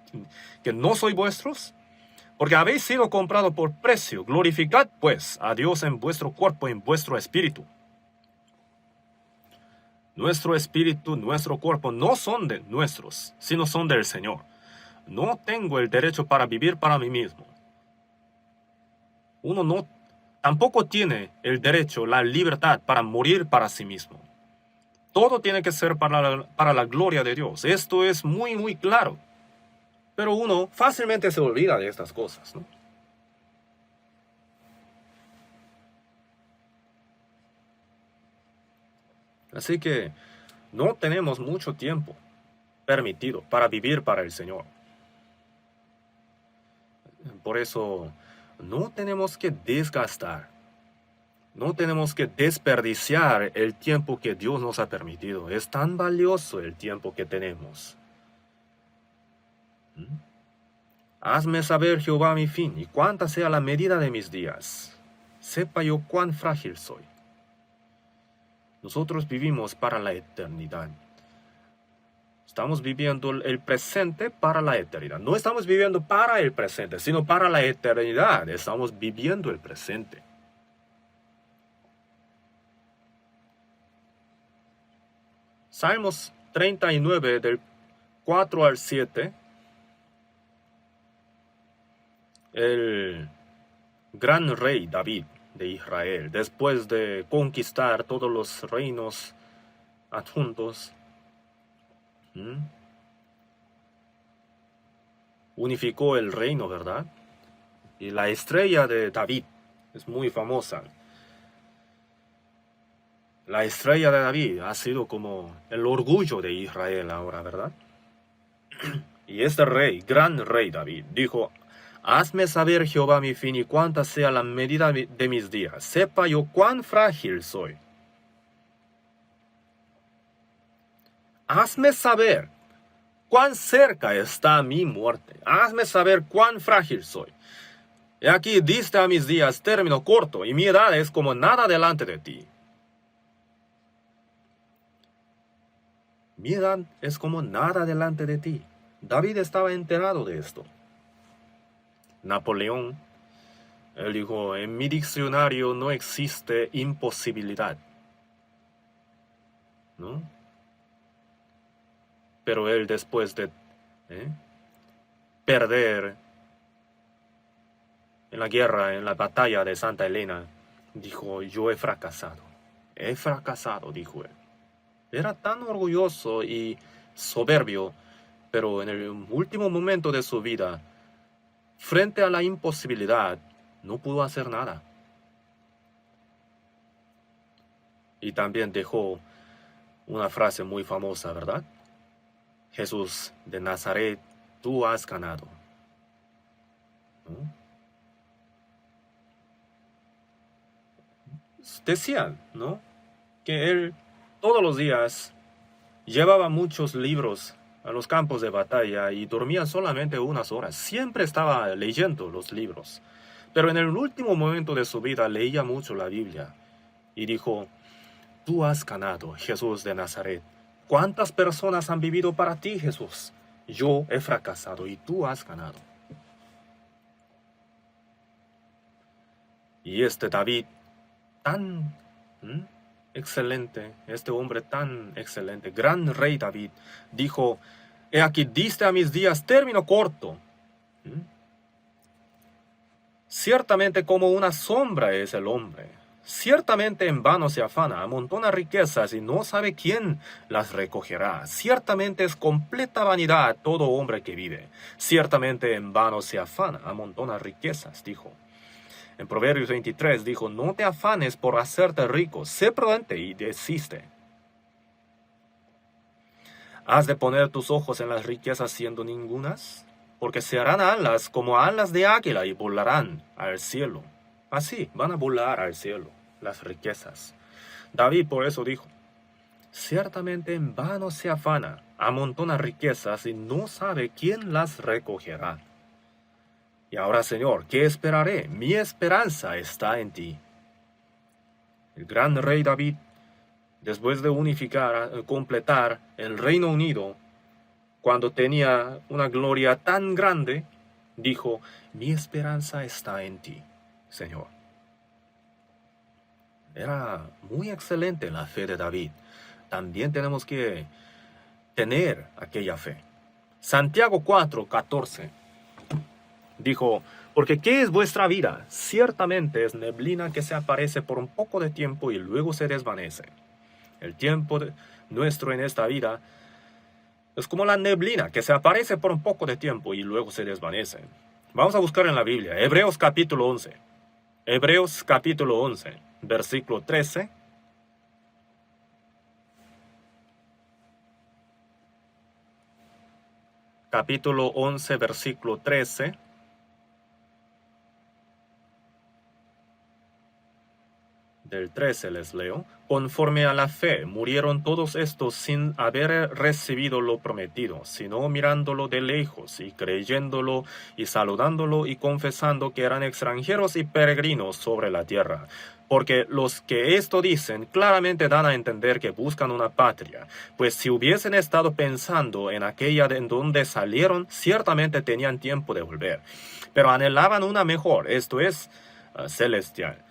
que no sois vuestros? Porque habéis sido comprado por precio. Glorificad pues a Dios en vuestro cuerpo y en vuestro espíritu. Nuestro espíritu, nuestro cuerpo no son de nuestros, sino son del Señor. No tengo el derecho para vivir para mí mismo. Uno tampoco tiene el derecho, la libertad para morir para sí mismo. Todo tiene que ser para la gloria de Dios. Esto es muy, muy claro. Pero uno fácilmente se olvida de estas cosas, ¿no? Así que no tenemos mucho tiempo permitido para vivir para el Señor. Por eso no tenemos que desgastar, no tenemos que desperdiciar el tiempo que Dios nos ha permitido. Es tan valioso el tiempo que tenemos. Hazme saber, Jehová, mi fin, y cuánta sea la medida de mis días. Sepa yo cuán frágil soy. Nosotros vivimos para la eternidad. Estamos viviendo el presente para la eternidad. No estamos viviendo para el presente, sino para la eternidad. Estamos viviendo el presente. Salmos 39, del 4 al 7. El gran rey David de Israel, después de conquistar todos los reinos adjuntos, unificó el reino, ¿verdad? Y la estrella de David es muy famosa. La estrella de David ha sido como el orgullo de Israel ahora, ¿verdad? Y este rey, gran rey David, dijo: hazme saber, Jehová, mi fin, y cuánta sea la medida de mis días. Sepa yo cuán frágil soy. Hazme saber cuán cerca está mi muerte. Hazme saber cuán frágil soy. He aquí diste a mis días término corto, y mi edad es como nada delante de ti. Mi edad es como nada delante de ti. David estaba enterado de esto. Napoleón, él dijo: en mi diccionario no existe imposibilidad, ¿no? Pero él, después de perder en la guerra, en la batalla de Santa Elena, dijo: yo he fracasado, dijo él. Era tan orgulloso y soberbio, pero en el último momento de su vida, frente a la imposibilidad, no pudo hacer nada. Y también dejó una frase muy famosa, ¿verdad? Jesús de Nazaret, tú has ganado. ¿No? Decían, ¿no?, que él todos los días llevaba muchos libros a los campos de batalla y dormía solamente unas horas. Siempre estaba leyendo los libros. Pero en el último momento de su vida leía mucho la Biblia. Y dijo: tú has ganado, Jesús de Nazaret. ¿Cuántas personas han vivido para ti, Jesús? Yo he fracasado y tú has ganado. Y este David, tan excelente, este hombre tan excelente, gran rey David, dijo, he aquí diste a mis días término corto. Ciertamente como una sombra es el hombre. Ciertamente en vano se afana, amontona riquezas y no sabe quién las recogerá. Ciertamente es completa vanidad todo hombre que vive. Ciertamente en vano se afana, amontona riquezas, dijo. En Proverbios 23 dijo, no te afanes por hacerte rico, sé prudente y desiste. ¿Has de poner tus ojos en las riquezas siendo ningunas? Porque se harán alas como alas de águila y volarán al cielo. Así van a volar al cielo las riquezas. David por eso dijo, ciertamente en vano se afana, amontona riquezas y no sabe quién las recogerá. Y ahora, Señor, ¿qué esperaré? Mi esperanza está en ti. El gran rey David, después de completar el Reino Unido, cuando tenía una gloria tan grande, dijo, mi esperanza está en ti, Señor. Era muy excelente la fe de David. También tenemos que tener aquella fe. Santiago 4:14 dijo, porque ¿qué es vuestra vida? Ciertamente es neblina que se aparece por un poco de tiempo y luego se desvanece. El tiempo nuestro en esta vida es como la neblina que se aparece por un poco de tiempo y luego se desvanece. Vamos a buscar en la Biblia, Hebreos capítulo 11. Hebreos capítulo 11, versículo 13. Capítulo 11, versículo 13. Del 13 les leo. Conforme a la fe, murieron todos estos sin haber recibido lo prometido, sino mirándolo de lejos y creyéndolo y saludándolo y confesando que eran extranjeros y peregrinos sobre la tierra. Porque los que esto dicen claramente dan a entender que buscan una patria, pues si hubiesen estado pensando en aquella de donde salieron, ciertamente tenían tiempo de volver. Pero anhelaban una mejor, esto es, celestial.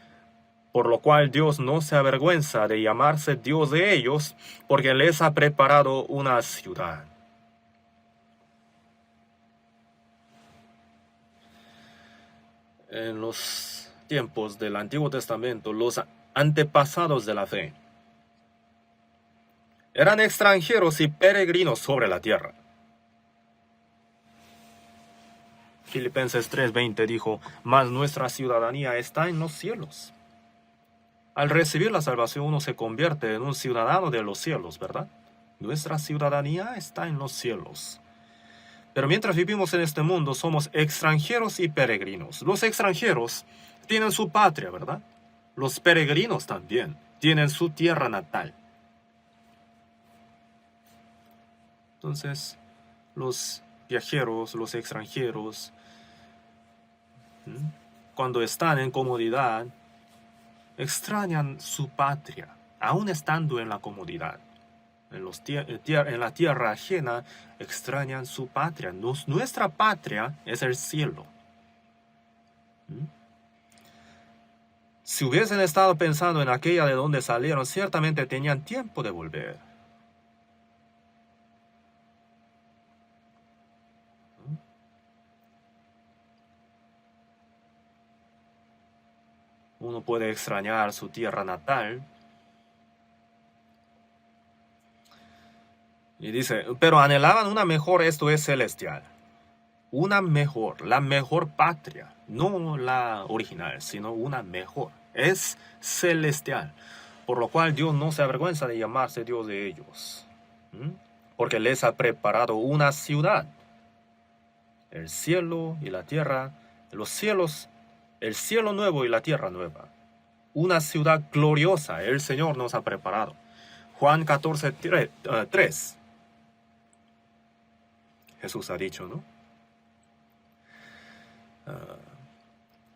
Por lo cual Dios no se avergüenza de llamarse Dios de ellos, porque les ha preparado una ciudad. En los tiempos del Antiguo Testamento, los antepasados de la fe eran extranjeros y peregrinos sobre la tierra. Filipenses 3:20 dijo, mas nuestra ciudadanía está en los cielos. Al recibir la salvación uno se convierte en un ciudadano de los cielos, ¿verdad? Nuestra ciudadanía está en los cielos. Pero mientras vivimos en este mundo somos extranjeros y peregrinos. Los extranjeros tienen su patria, ¿verdad? Los peregrinos también tienen su tierra natal. Entonces, los viajeros, los extranjeros, cuando están en comodidad, extrañan su patria, aún estando en la comodidad. En la tierra ajena extrañan su patria. Nuestra patria es el cielo. Si hubiesen estado pensando en aquella de donde salieron, ciertamente tenían tiempo de volver. Uno puede extrañar su tierra natal. Y dice, pero anhelaban una mejor, esto es celestial. Una mejor, la mejor patria. No la original, sino una mejor. Es celestial. Por lo cual Dios no se avergüenza de llamarse Dios de ellos. Porque les ha preparado una ciudad. El cielo y la tierra, los cielos, el cielo nuevo y la tierra nueva. Una ciudad gloriosa, el Señor nos ha preparado. Juan 14:3. Jesús ha dicho, ¿no?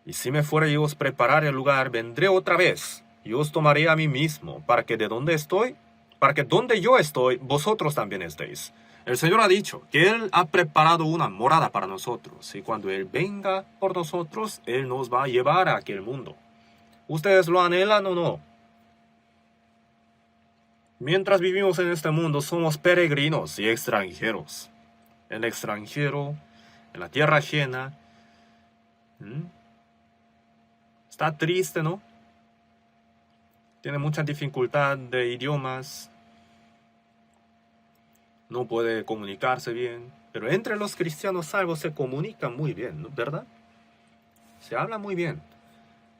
Y si me fuere y os preparare el lugar, vendré otra vez, y os tomaré a mí mismo, para que donde yo estoy, vosotros también estéis. El Señor ha dicho que Él ha preparado una morada para nosotros, y cuando Él venga por nosotros, Él nos va a llevar a aquel mundo. ¿Ustedes lo anhelan o no? Mientras vivimos en este mundo, somos peregrinos y extranjeros. El extranjero, en la tierra ajena, está triste, ¿no? Tiene mucha dificultad de idiomas, no puede comunicarse bien, pero entre los cristianos salvos se comunican muy bien, ¿no? ¿Verdad? Se habla muy bien,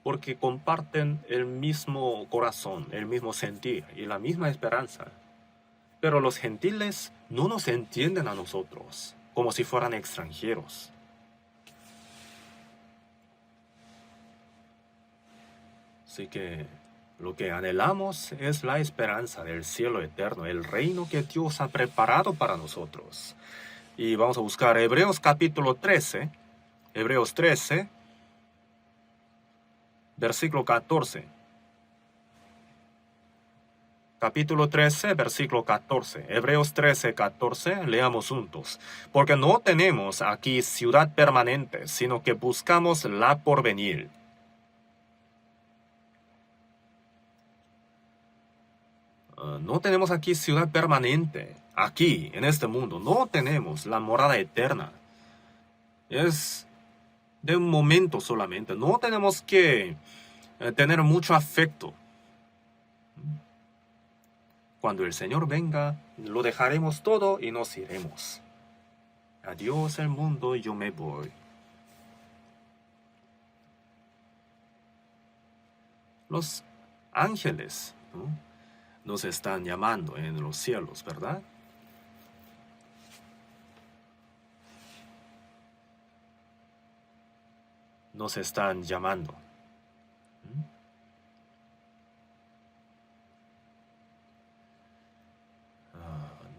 porque comparten el mismo corazón, el mismo sentir y la misma esperanza. Pero los gentiles no nos entienden a nosotros, como si fueran extranjeros. Así que lo que anhelamos es la esperanza del cielo eterno, el reino que Dios ha preparado para nosotros. Y vamos a buscar Hebreos capítulo 13, Hebreos 13, versículo 14. Capítulo 13, versículo 14. Hebreos 13, 14, leamos juntos. Porque no tenemos aquí ciudad permanente, sino que buscamos la porvenir. No tenemos aquí ciudad permanente, aquí, en este mundo. No tenemos la morada eterna. Es de un momento solamente. No tenemos que tener mucho afecto. Cuando el Señor venga, lo dejaremos todo y nos iremos. Adiós el mundo, yo me voy. Los ángeles, ¿no?, nos están llamando en los cielos, ¿verdad? Nos están llamando.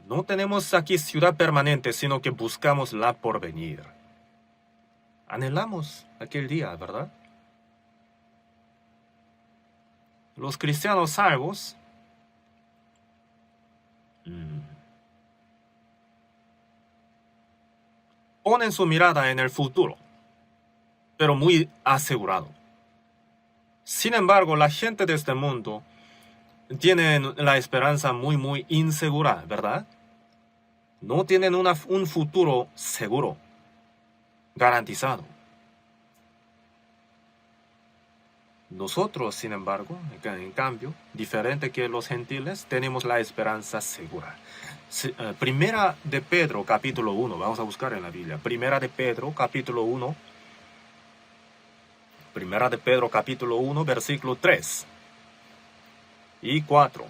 No tenemos aquí ciudad permanente, sino que buscamos la porvenir. Anhelamos aquel día, ¿verdad? Los cristianos salvos ponen su mirada en el futuro, pero muy asegurado. Sin embargo, la gente de este mundo tiene la esperanza muy, muy insegura, ¿verdad? No tienen un futuro seguro, garantizado. Nosotros, sin embargo, en cambio, diferente que los gentiles, tenemos la esperanza segura. Primera de Pedro, capítulo 1, vamos a buscar en la Biblia. Primera de Pedro, capítulo 1. Primera de Pedro, capítulo 1, versículo 3 y 4.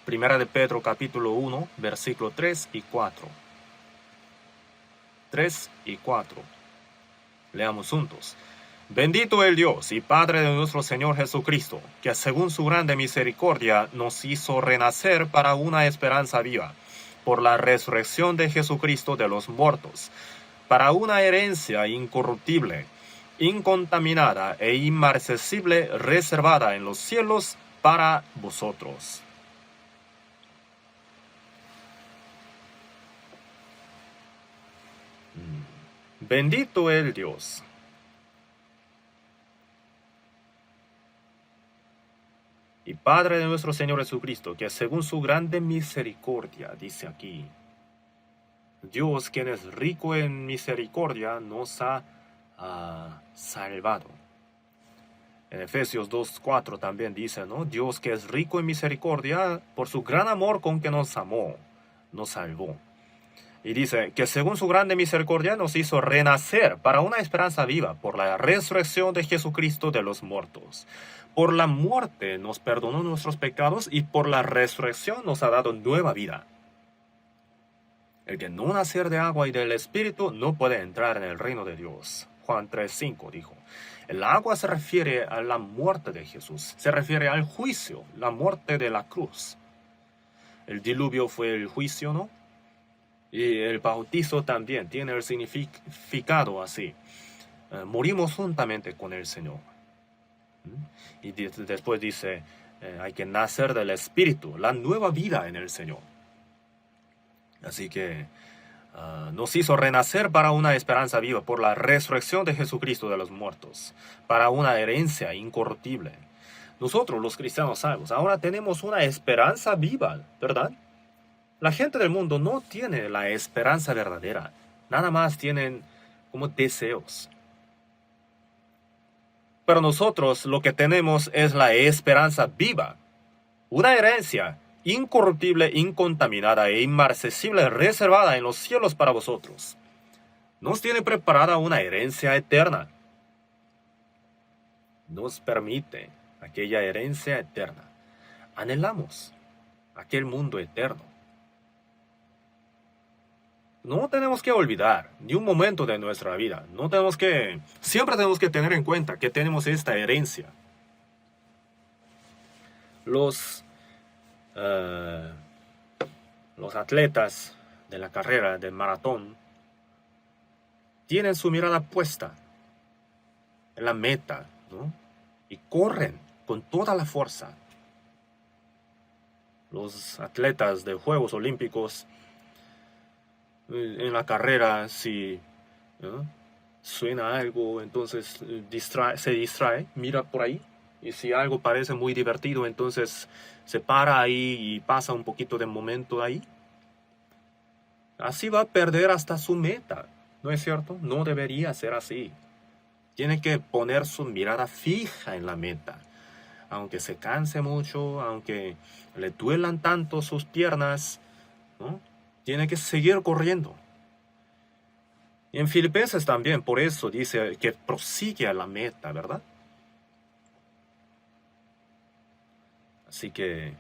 Primera de Pedro, capítulo 1, versículo 3 y 4. 3 y 4. Leamos juntos. Bendito el Dios y Padre de nuestro Señor Jesucristo, que según su grande misericordia nos hizo renacer para una esperanza viva, por la resurrección de Jesucristo de los muertos, para una herencia incorruptible, incontaminada e inmarcesible, reservada en los cielos para vosotros. Bendito el Dios y Padre de nuestro Señor Jesucristo, que según su grande misericordia, dice aquí, Dios, quien es rico en misericordia, nos ha salvado. En Efesios 2:4 también dice, ¿no? Dios, que es rico en misericordia, por su gran amor con que nos amó, nos salvó. Y dice que según su grande misericordia nos hizo renacer para una esperanza viva por la resurrección de Jesucristo de los muertos. Por la muerte nos perdonó nuestros pecados y por la resurrección nos ha dado nueva vida. El que no nacer de agua y del Espíritu no puede entrar en el reino de Dios. Juan 3:5 dijo. El agua se refiere a la muerte de Jesús, se refiere al juicio, la muerte de la cruz. El diluvio fue el juicio, ¿no? Y el bautizo también tiene el significado así. Morimos juntamente con el Señor. Y después dice, hay que nacer del Espíritu, la nueva vida en el Señor. Así que nos hizo renacer para una esperanza viva por la resurrección de Jesucristo de los muertos, para una herencia incorruptible. Nosotros, los cristianos salvos, ahora tenemos una esperanza viva, ¿verdad? La gente del mundo no tiene la esperanza verdadera, nada más tienen como deseos. Pero nosotros lo que tenemos es la esperanza viva, una herencia incorruptible, incontaminada e inmarcesible reservada en los cielos para vosotros. Nos tiene preparada una herencia eterna. Nos permite aquella herencia eterna. Anhelamos aquel mundo eterno. No tenemos que olvidar ni un momento de nuestra vida. Siempre tenemos que tener en cuenta que tenemos esta herencia. Los atletas de la carrera del maratón tienen su mirada puesta en la meta, ¿no? Y corren con toda la fuerza. Los atletas de Juegos Olímpicos, en la carrera, si suena algo, entonces se distrae, mira por ahí, y si algo parece muy divertido, entonces se para ahí y pasa un poquito de momento ahí. Así va a perder hasta su meta, ¿no es cierto? No debería ser así. Tiene que poner su mirada fija en la meta. Aunque se canse mucho, aunque le duelan tanto sus piernas, ¿no? Tiene que seguir corriendo. Y en Filipenses también, por eso dice que prosigue a la meta, ¿verdad? Así que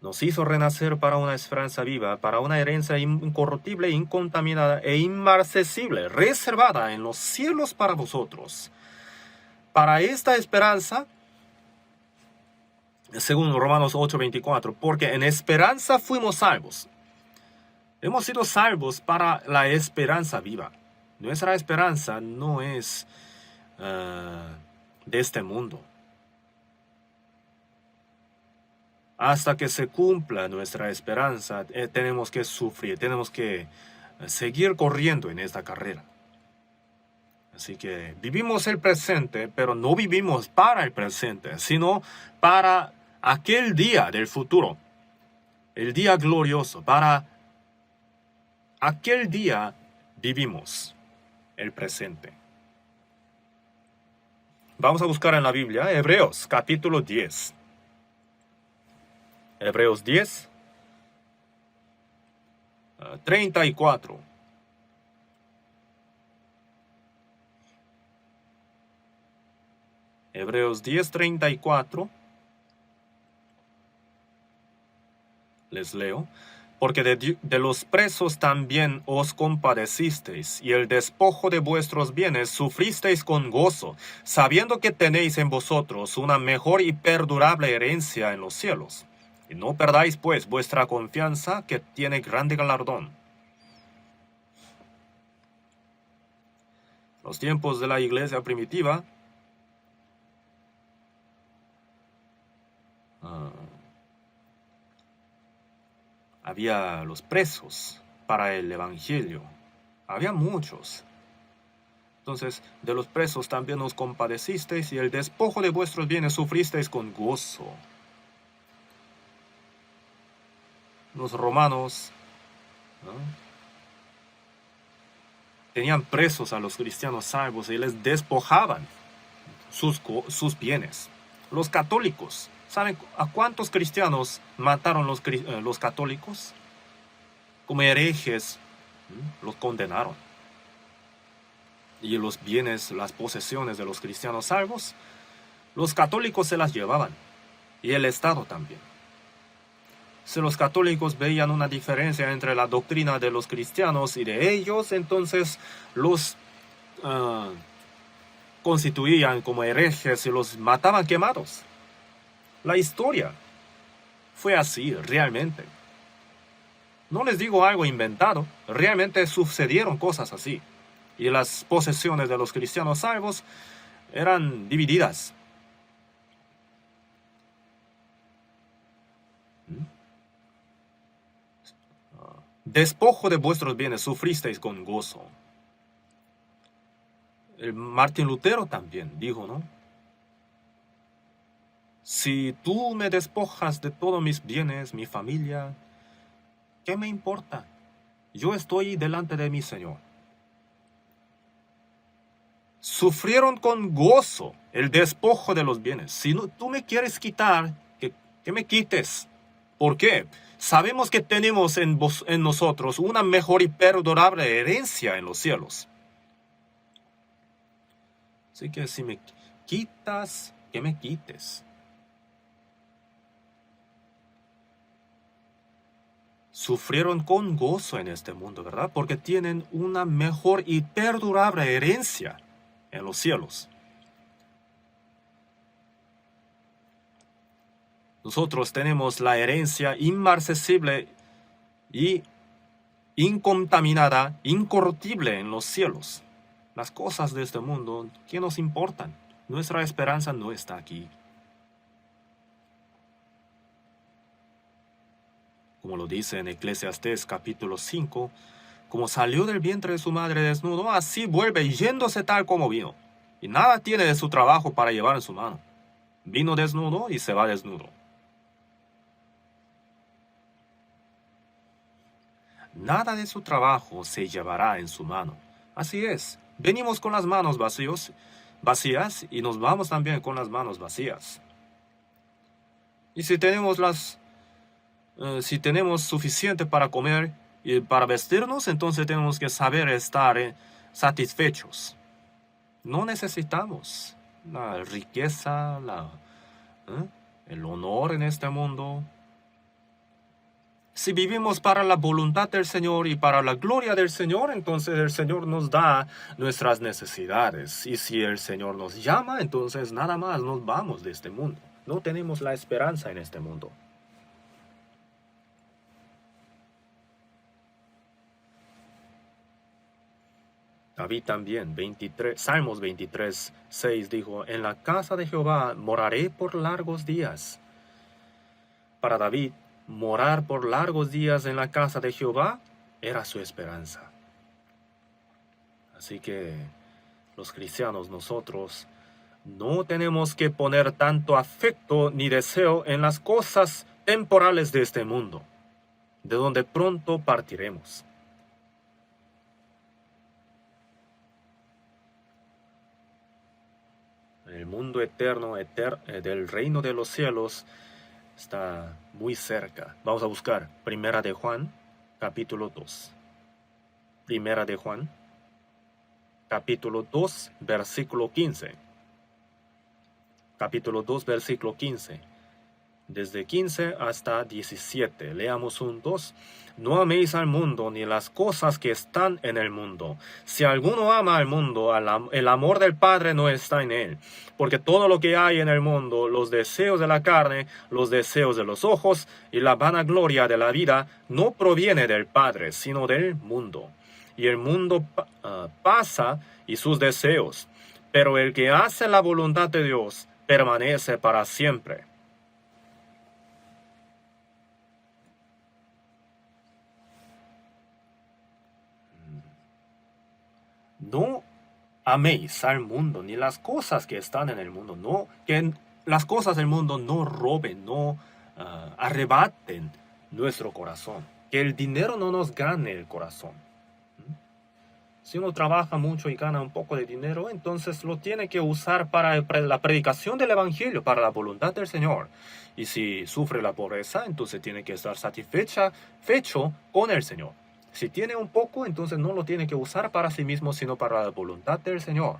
nos hizo renacer para una esperanza viva, para una herencia incorruptible, incontaminada e inmarcesible, reservada en los cielos para vosotros. Para esta esperanza, según Romanos 8:24, porque en esperanza fuimos salvos. Hemos sido salvos para la esperanza viva. Nuestra esperanza no es de este mundo. Hasta que se cumpla nuestra esperanza, tenemos que sufrir, tenemos que seguir corriendo en esta carrera. Así que vivimos el presente, pero no vivimos para el presente, sino para aquel día del futuro, el día glorioso. Para aquel día vivimos el presente. Vamos a buscar en la Biblia Hebreos capítulo 10. Hebreos 10, 34. Hebreos 10, 34. Les leo. Porque de los presos también os compadecisteis, y el despojo de vuestros bienes sufristeis con gozo, sabiendo que tenéis en vosotros una mejor y perdurable herencia en los cielos. Y no perdáis, pues, vuestra confianza, que tiene grande galardón. Los tiempos de la iglesia primitiva, había los presos para el evangelio. Había muchos. Entonces, de los presos también os compadecisteis, y el despojo de vuestros bienes sufristeis con gozo. Los romanos, ¿no?, tenían presos a los cristianos salvos y les despojaban sus bienes. Los católicos, ¿saben a cuántos cristianos mataron los católicos? Como herejes, los condenaron. Y los bienes, las posesiones de los cristianos salvos, los católicos se las llevaban. Y el Estado también. Si los católicos veían una diferencia entre la doctrina de los cristianos y de ellos, entonces los constituían como herejes y los mataban quemados. La historia fue así, realmente. No les digo algo inventado, realmente sucedieron cosas así. Y las posesiones de los cristianos salvos eran divididas. despojo de vuestros bienes sufristeis con gozo. El Martín Lutero también dijo, ¿no? Si tú me despojas de todos mis bienes, mi familia, ¿qué me importa? Yo estoy delante de mi Señor. Sufrieron con gozo el despojo de los bienes. Si no, tú me quieres quitar, que me quites. ¿Por qué? Sabemos que tenemos en nosotros una mejor y perdurable herencia en los cielos. Así que si me quitas, que me quites. Sufrieron con gozo en este mundo, ¿verdad? Porque tienen una mejor y perdurable herencia en los cielos. Nosotros tenemos la herencia inmarcesible y incontaminada, incorruptible en los cielos. Las cosas de este mundo, ¿qué nos importan? Nuestra esperanza no está aquí. Como lo dice en Eclesiastés capítulo 5, como salió del vientre de su madre desnudo, así vuelve yéndose tal como vino, y nada tiene de su trabajo para llevar en su mano. Vino desnudo y se va desnudo. Nada de su trabajo se llevará en su mano. Así es, venimos con las manos vacías y nos vamos también con las manos vacías. Y si tenemos suficiente para comer y para vestirnos, entonces tenemos que saber estar satisfechos. No necesitamos la riqueza, el honor en este mundo. Si vivimos para la voluntad del Señor y para la gloria del Señor, entonces el Señor nos da nuestras necesidades. Y si el Señor nos llama, entonces nada más nos vamos de este mundo. No tenemos la esperanza en este mundo. David también, Salmos 23, 6 dijo, en la casa de Jehová moraré por largos días. Para David, morar por largos días en la casa de Jehová era su esperanza. Así que los cristianos, nosotros, no tenemos que poner tanto afecto ni deseo en las cosas temporales de este mundo, de donde pronto partiremos. El mundo eterno del reino de los cielos está muy cerca. Vamos a buscar Primera de Juan, capítulo 2. Primera de Juan, capítulo 2, versículo 15. Capítulo 2, versículo 15. Desde 15 hasta 17. Leamos juntos. No améis al mundo ni las cosas que están en el mundo. Si alguno ama al mundo, el amor del Padre no está en él. Porque todo lo que hay en el mundo, los deseos de la carne, los deseos de los ojos y la vanagloria de la vida, no proviene del Padre, sino del mundo. Y el mundo pasa y sus deseos. Pero el que hace la voluntad de Dios permanece para siempre. No améis al mundo, ni las cosas que están en el mundo. No, que las cosas del mundo no roben, no arrebaten nuestro corazón. Que el dinero no nos gane el corazón. Si uno trabaja mucho y gana un poco de dinero, entonces lo tiene que usar para la predicación del Evangelio, para la voluntad del Señor. Y si sufre la pobreza, entonces tiene que estar satisfecho con el Señor. Si tiene un poco, entonces no lo tiene que usar para sí mismo, sino para la voluntad del Señor.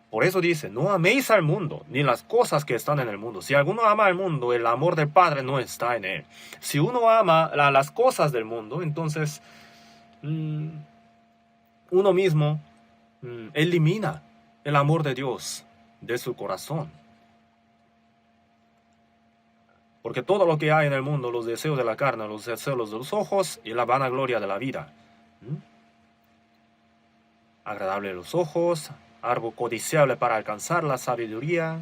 Por eso dice, no améis al mundo, ni las cosas que están en el mundo. Si alguno ama al mundo, el amor del Padre no está en él. Si uno ama las cosas del mundo, entonces uno mismo elimina el amor de Dios de su corazón. Porque todo lo que hay en el mundo, los deseos de la carne, los deseos de los ojos y la vanagloria de la vida. Agradable a los ojos, algo codiciable para alcanzar la sabiduría.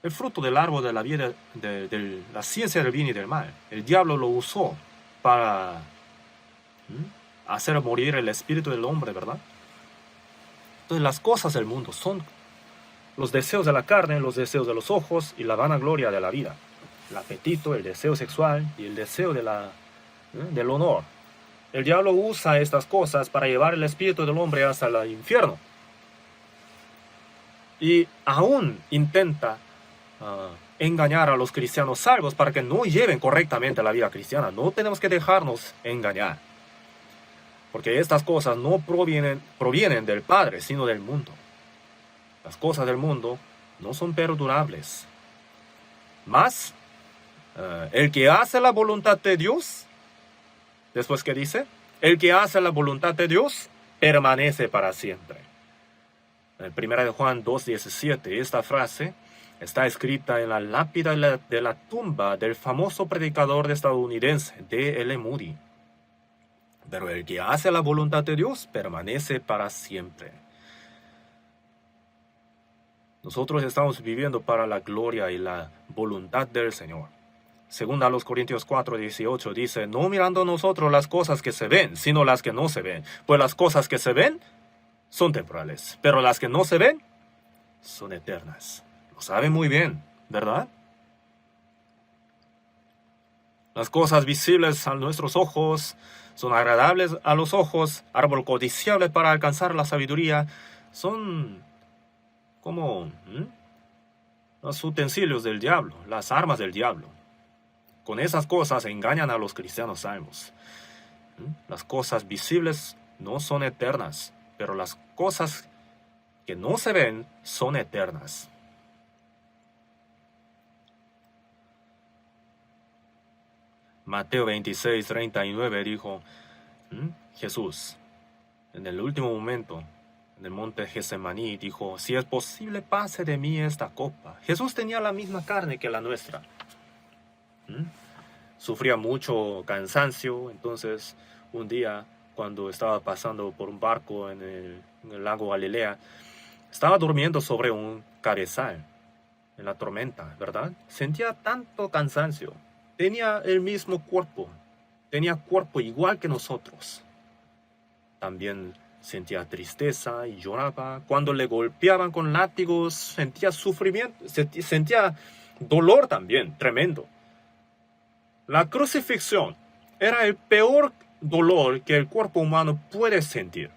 El fruto del árbol de la vida, de la ciencia del bien y del mal. El diablo lo usó para hacer morir el espíritu del hombre, ¿verdad? Entonces las cosas del mundo son los deseos de la carne, los deseos de los ojos y la vanagloria de la vida. El apetito, el deseo sexual y el deseo del honor. El diablo usa estas cosas para llevar el espíritu del hombre hasta el infierno. Y aún intenta engañar a los cristianos salvos para que no lleven correctamente la vida cristiana. No tenemos que dejarnos engañar. Porque estas cosas no provienen del Padre, sino del mundo. Las cosas del mundo no son perdurables. Mas, el que hace la voluntad de Dios, después que dice, el que hace la voluntad de Dios permanece para siempre. En 1 Juan 2:17, esta frase está escrita en la lápida de la tumba del famoso predicador estadounidense D.L. Moody. Pero el que hace la voluntad de Dios permanece para siempre. Nosotros estamos viviendo para la gloria y la voluntad del Señor. Según a los Corintios 4:18 dice, no mirando nosotros las cosas que se ven, sino las que no se ven. Pues las cosas que se ven son temporales, pero las que no se ven son eternas. Lo saben muy bien, ¿verdad? Las cosas visibles a nuestros ojos son agradables a los ojos, árbol codiciable para alcanzar la sabiduría, son como los utensilios del diablo, las armas del diablo. Con esas cosas engañan a los cristianos salvos. Las cosas visibles no son eternas, pero las cosas que no se ven son eternas. Mateo 26:39 dijo Jesús, en el último momento, en el monte Getsemaní, dijo, si es posible, pase de mí esta copa. Jesús tenía la misma carne que la nuestra. Sufría mucho cansancio, entonces un día, cuando estaba pasando por un barco en el lago Galilea, estaba durmiendo sobre un cabezal en la tormenta, ¿verdad? Sentía tanto cansancio. Tenía el mismo cuerpo. Tenía cuerpo igual que nosotros. También sentía tristeza y lloraba. Cuando le golpeaban con látigos, sentía sufrimiento, sentía dolor también, tremendo. La crucifixión era el peor dolor que el cuerpo humano puede sentir.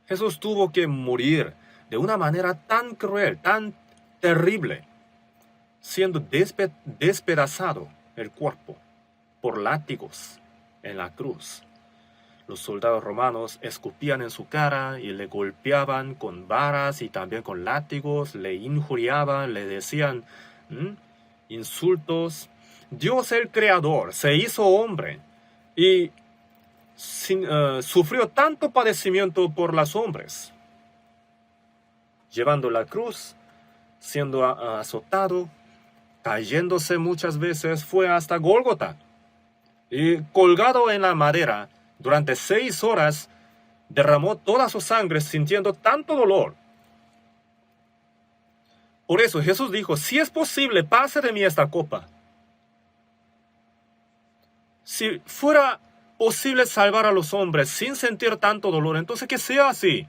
Jesús tuvo que morir de una manera tan cruel, tan terrible, siendo despedazado el cuerpo por látigos en la cruz. Los soldados romanos escupían en su cara y le golpeaban con varas y también con látigos, le injuriaban, le decían insultos. Dios el Creador se hizo hombre y sufrió tanto padecimiento por los hombres, llevando la cruz, siendo azotado, cayéndose muchas veces, fue hasta Gólgota y colgado en la madera durante 6 horas, derramó toda su sangre sintiendo tanto dolor. Por eso Jesús dijo, si es posible, pase de mí esta copa. Si fuera posible salvar a los hombres sin sentir tanto dolor, entonces que sea así.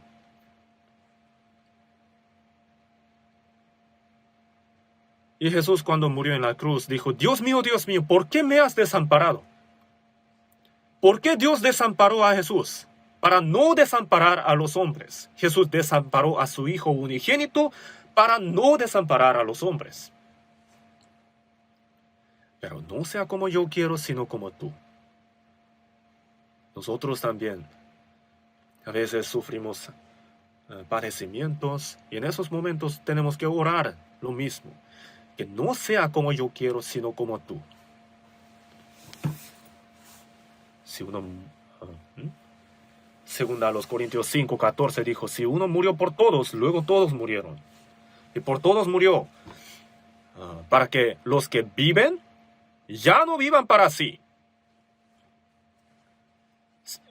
Y Jesús, cuando murió en la cruz, dijo, Dios mío, ¿por qué me has desamparado? ¿Por qué Dios desamparó a Jesús? Para no desamparar a los hombres. Jesús desamparó a su Hijo unigénito para no desamparar a los hombres. Pero no sea como yo quiero, sino como tú. Nosotros también a veces sufrimos padecimientos y en esos momentos tenemos que orar lo mismo. Que no sea como yo quiero, sino como tú. Si uno, según a los Corintios 5:14 dijo, si uno murió por todos, luego todos murieron. Y por todos murió, para que los que viven ya no vivan para sí,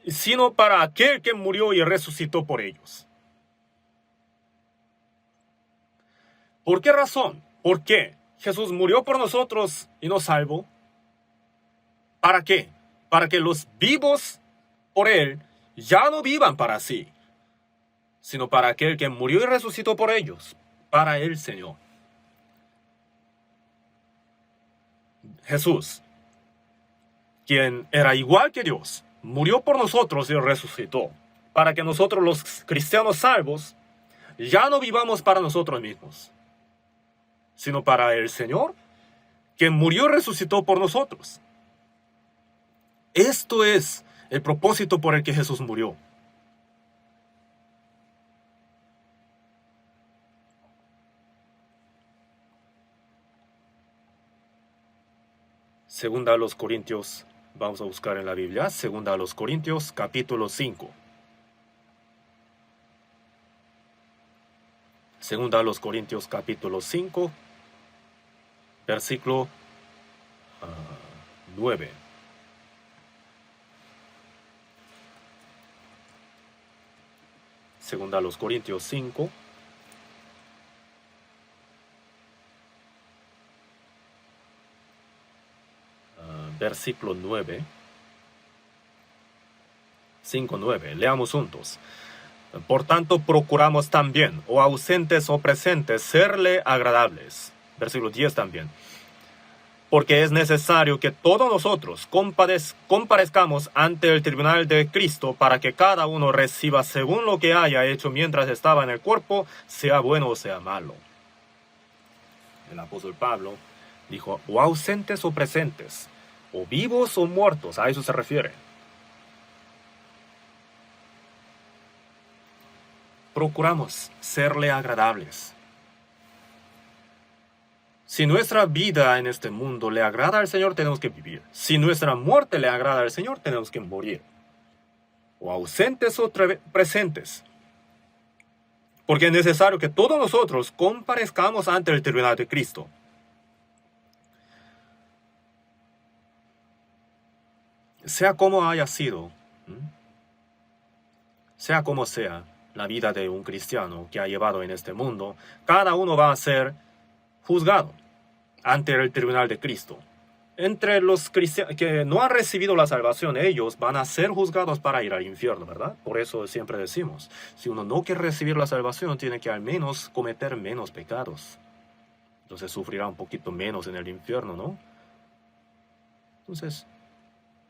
sino para aquel que murió y resucitó por ellos. ¿Por qué razón? ¿Por qué Jesús murió por nosotros y nos salvó? ¿Para qué? Para que los vivos por Él ya no vivan para sí, sino para aquel que murió y resucitó por ellos, para el Señor. Jesús, quien era igual que Dios, murió por nosotros y resucitó, para que nosotros los cristianos salvos ya no vivamos para nosotros mismos, sino para el Señor, quien murió y resucitó por nosotros. Esto es el propósito por el que Jesús murió. Segunda a los Corintios, vamos a buscar en la Biblia, Segunda a los Corintios, capítulo 5. Segunda a los Corintios, capítulo 5, versículo 9. Segunda a los Corintios 5, versículo 9. 5:9. Leamos juntos. Por tanto, procuramos también, o ausentes o presentes, serle agradables. Versículo 10 también. Porque es necesario que todos nosotros comparezcamos ante el tribunal de Cristo para que cada uno reciba según lo que haya hecho mientras estaba en el cuerpo, sea bueno o sea malo. El apóstol Pablo dijo, o ausentes o presentes, o vivos o muertos, a eso se refiere. Procuramos serle agradables. Si nuestra vida en este mundo le agrada al Señor, tenemos que vivir. Si nuestra muerte le agrada al Señor, tenemos que morir. O ausentes o presentes. Porque es necesario que todos nosotros comparezcamos ante el tribunal de Cristo. Sea como haya sido, sea como sea la vida de un cristiano que ha llevado en este mundo, cada uno va a ser juzgado ante el tribunal de Cristo. Entre los cristianos que no han recibido la salvación, ellos van a ser juzgados para ir al infierno, ¿verdad? Por eso siempre decimos, si uno no quiere recibir la salvación, tiene que al menos cometer menos pecados. Entonces sufrirá un poquito menos en el infierno, ¿no? Entonces,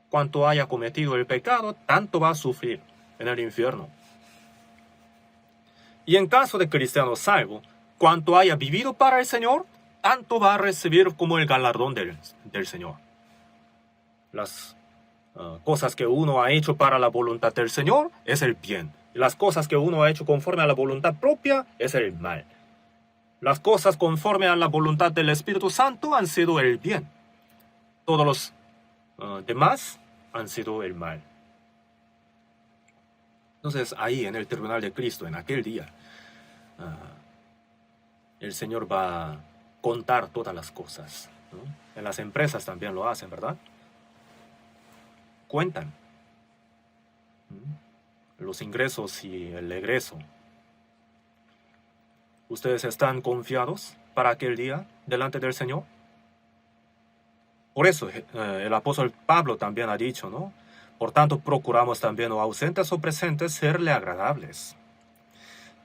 cuanto haya cometido el pecado, tanto va a sufrir en el infierno. Y en caso de cristiano salvo, cuanto haya vivido para el Señor, tanto va a recibir como el galardón del Señor. Las cosas que uno ha hecho para la voluntad del Señor es el bien. Las cosas que uno ha hecho conforme a la voluntad propia es el mal. Las cosas conforme a la voluntad del Espíritu Santo han sido el bien. Todos los demás han sido el mal. Entonces ahí en el tribunal de Cristo, en aquel día, el Señor va a contar todas las cosas, ¿no? En las empresas también lo hacen, ¿verdad? Cuentan los ingresos y el egreso. ¿Ustedes están confiados para aquel día delante del Señor? Por eso el apóstol Pablo también ha dicho, ¿no? Por tanto, procuramos también, o ausentes o presentes, serle agradables.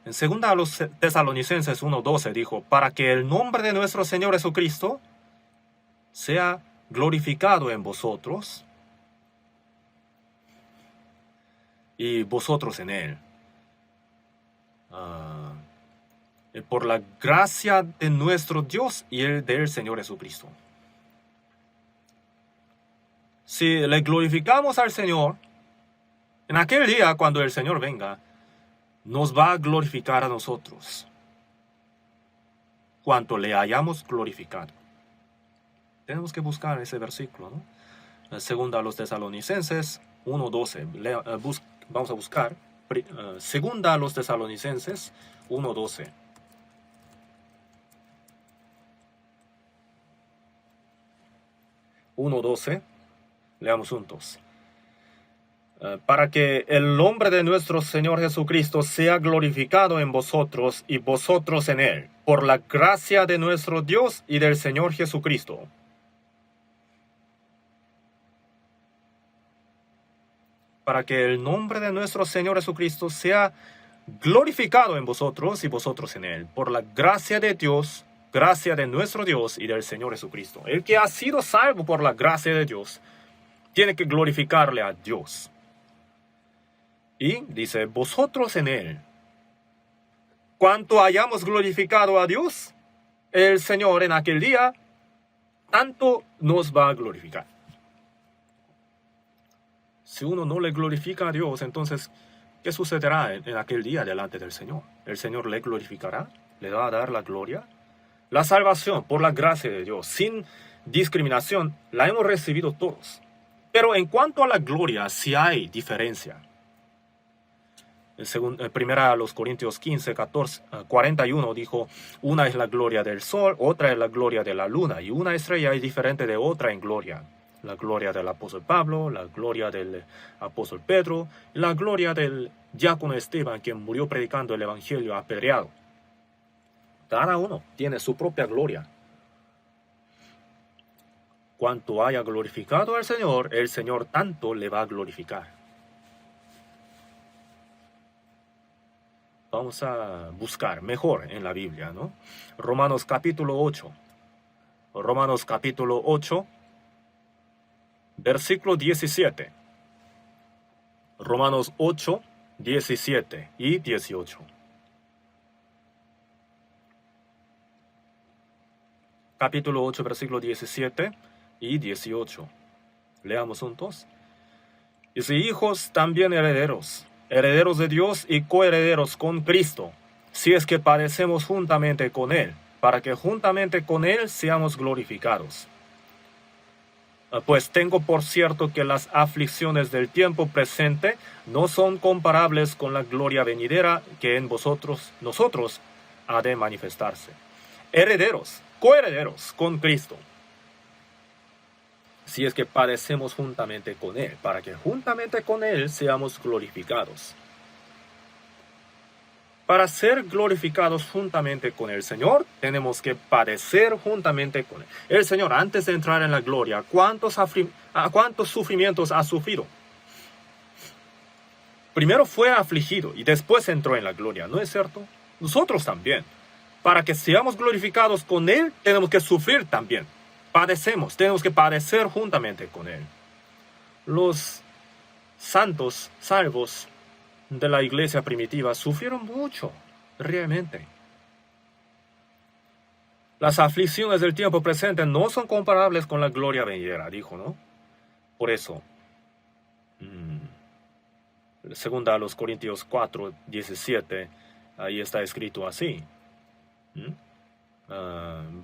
En 2 a los Tesalonicenses 1:12 dijo, para que el nombre de nuestro Señor Jesucristo sea glorificado en vosotros y vosotros en Él. Por la gracia de nuestro Dios y el del Señor Jesucristo. Si le glorificamos al Señor, en aquel día cuando el Señor venga, nos va a glorificar a nosotros, cuanto le hayamos glorificado. Tenemos que buscar ese versículo, ¿no? Segunda a los Tesalonicenses 1:12. Vamos a buscar. Segunda a los Tesalonicenses 1:12. Leamos juntos. Para que el nombre de nuestro Señor Jesucristo sea glorificado en vosotros y vosotros en Él, por la gracia de nuestro Dios y del Señor Jesucristo. para que el nombre de nuestro Señor Jesucristo sea glorificado en vosotros y vosotros en Él, por la gracia de Dios, gracia de nuestro Dios y del Señor Jesucristo. El que ha sido salvo por la gracia de Dios, tiene que glorificarle a Dios. Y dice, vosotros en Él. Cuanto hayamos glorificado a Dios, el Señor en aquel día, tanto nos va a glorificar. Si uno no le glorifica a Dios, entonces, ¿qué sucederá en aquel día delante del Señor? ¿El Señor le glorificará? ¿Le va a dar la gloria? La salvación, por la gracia de Dios, sin discriminación, la hemos recibido todos. Pero en cuanto a la gloria, sí hay diferencia. Primera a los Corintios 15, 41 dijo, una es la gloria del sol, otra es la gloria de la luna, y una estrella es diferente de otra en gloria. La gloria del apóstol Pablo, la gloria del apóstol Pedro, y la gloria del diácono Esteban, quien murió predicando el evangelio apedreado. Cada uno tiene su propia gloria. Cuanto haya glorificado al Señor, el Señor tanto le va a glorificar. Vamos a buscar mejor en la Biblia, ¿no? Romanos capítulo 8. Romanos capítulo 8, versículo 17. Romanos 8, 17 y 18. Capítulo 8, versículo 17 y 18. Leamos juntos. Y si hijos, también herederos, herederos de Dios y coherederos con Cristo, si es que padecemos juntamente con Él, para que juntamente con Él seamos glorificados. Pues tengo por cierto que las aflicciones del tiempo presente no son comparables con la gloria venidera que en nosotros ha de manifestarse. Herederos, coherederos con Cristo, si es que padecemos juntamente con Él, para que juntamente con Él seamos glorificados. Para ser glorificados juntamente con el Señor, tenemos que padecer juntamente con Él. El Señor, antes de entrar en la gloria, ¿cuántos sufrimientos ha sufrido? Primero fue afligido y después entró en la gloria, ¿no es cierto? Nosotros también. Para que seamos glorificados con Él, tenemos que sufrir también. Tenemos que padecer juntamente con Él. Los santos salvos de la iglesia primitiva sufrieron mucho, realmente. Las aflicciones del tiempo presente no son comparables con la gloria venidera, dijo, ¿no? Por eso, segunda a los Corintios 4, 17, ahí está escrito así.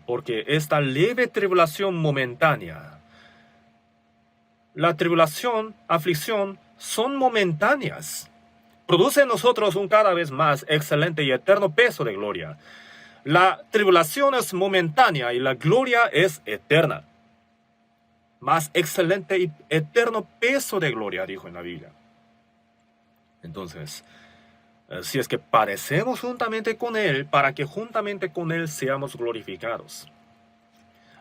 Porque esta leve tribulación momentánea, la tribulación, aflicción, son momentáneas. Produce en nosotros un cada vez más excelente y eterno peso de gloria. La tribulación es momentánea y la gloria es eterna. Más excelente y eterno peso de gloria, dijo en la Biblia. Entonces, si es que padecemos juntamente con Él, para que juntamente con Él seamos glorificados.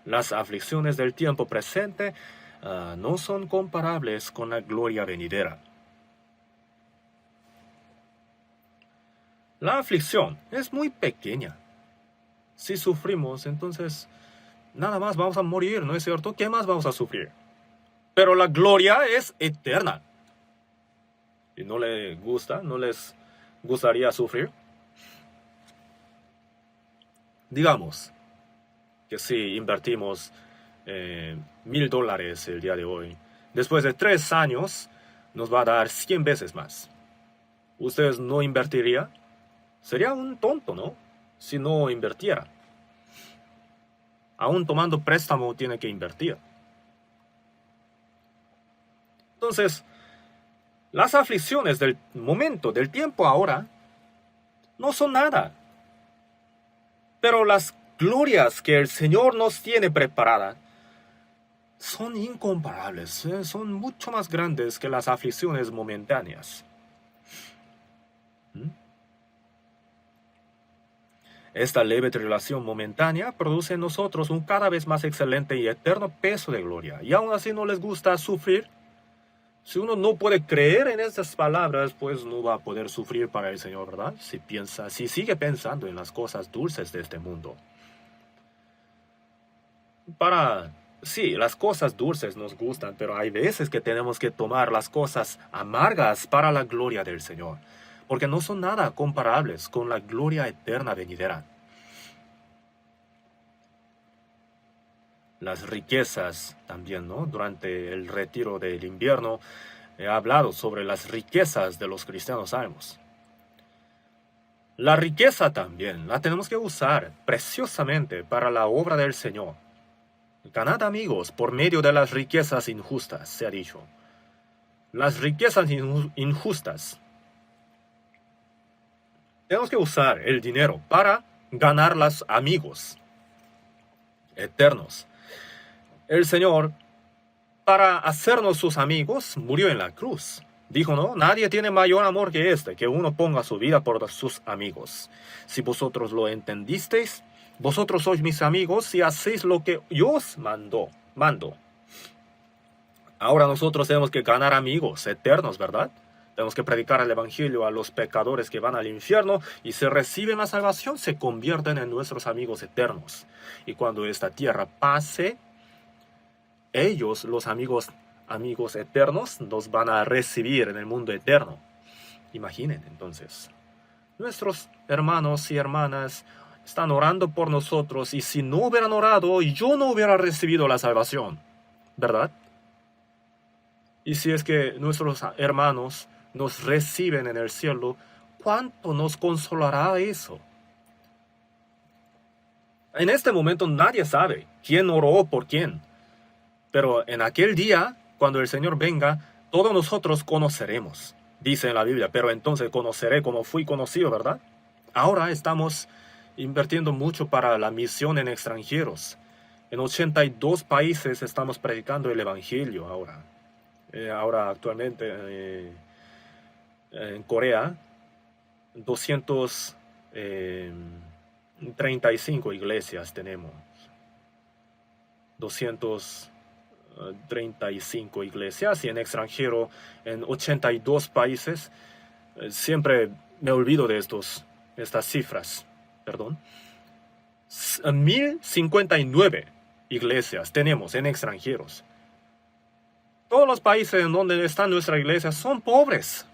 Las aflicciones del tiempo presente no son comparables con la gloria venidera. La aflicción es muy pequeña. Si sufrimos, entonces nada más vamos a morir, ¿no es cierto? ¿Qué más vamos a sufrir? Pero la gloria es eterna. ¿Y no les gusta? ¿No les gustaría sufrir? Digamos que si invertimos $1,000 el día de hoy, después de 3 años nos va a dar 100 veces más. ¿Ustedes no invertirían? Sería un tonto, ¿no? Si no invirtiera. Aún tomando préstamo tiene que invertir. Entonces, las aflicciones del momento, del tiempo ahora, no son nada. Pero las glorias que el Señor nos tiene preparadas son incomparables, son mucho más grandes que las aflicciones momentáneas. Esta leve tribulación momentánea produce en nosotros un cada vez más excelente y eterno peso de gloria. Y aún así no les gusta sufrir. Si uno no puede creer en esas palabras, pues no va a poder sufrir para el Señor, ¿verdad? Si sigue pensando en las cosas dulces de este mundo. Sí, las cosas dulces nos gustan, pero hay veces que tenemos que tomar las cosas amargas para la gloria del Señor, porque no son nada comparables con la gloria eterna venidera. Las riquezas también, ¿no? Durante el retiro del invierno he hablado sobre las riquezas de los cristianos salmos. La riqueza también la tenemos que usar preciosamente para la obra del Señor. Ganad amigos por medio de las riquezas injustas, se ha dicho. Las riquezas injustas. Tenemos que usar el dinero para ganar los amigos eternos. El Señor, para hacernos sus amigos, murió en la cruz. Dijo, ¿no? Nadie tiene mayor amor que este, que uno ponga su vida por sus amigos. Si vosotros lo entendisteis, vosotros sois mis amigos si hacéis lo que yo os mando. Ahora nosotros tenemos que ganar amigos eternos, ¿verdad? Tenemos que predicar el evangelio a los pecadores que van al infierno y si reciben la salvación se convierten en nuestros amigos eternos. Y cuando esta tierra pase, ellos, los amigos eternos, nos van a recibir en el mundo eterno. Imaginen entonces, nuestros hermanos y hermanas están orando por nosotros y si no hubieran orado, yo no hubiera recibido la salvación, ¿verdad? Y si es que nuestros hermanos nos reciben en el cielo, ¿cuánto nos consolará eso? En este momento nadie sabe quién oró por quién, pero en aquel día, cuando el Señor venga, todos nosotros conoceremos, dice en la Biblia, pero entonces conoceré como fui conocido, ¿verdad? Ahora estamos invirtiendo mucho para la misión en extranjeros. En 82 países estamos predicando el Evangelio ahora. Ahora actualmente en Corea, 235 iglesias tenemos. 235 iglesias y en extranjero en 82 países. Siempre me olvido de estas cifras. Perdón. 1059 iglesias tenemos en extranjeros. Todos los países en donde están nuestras iglesias son pobres.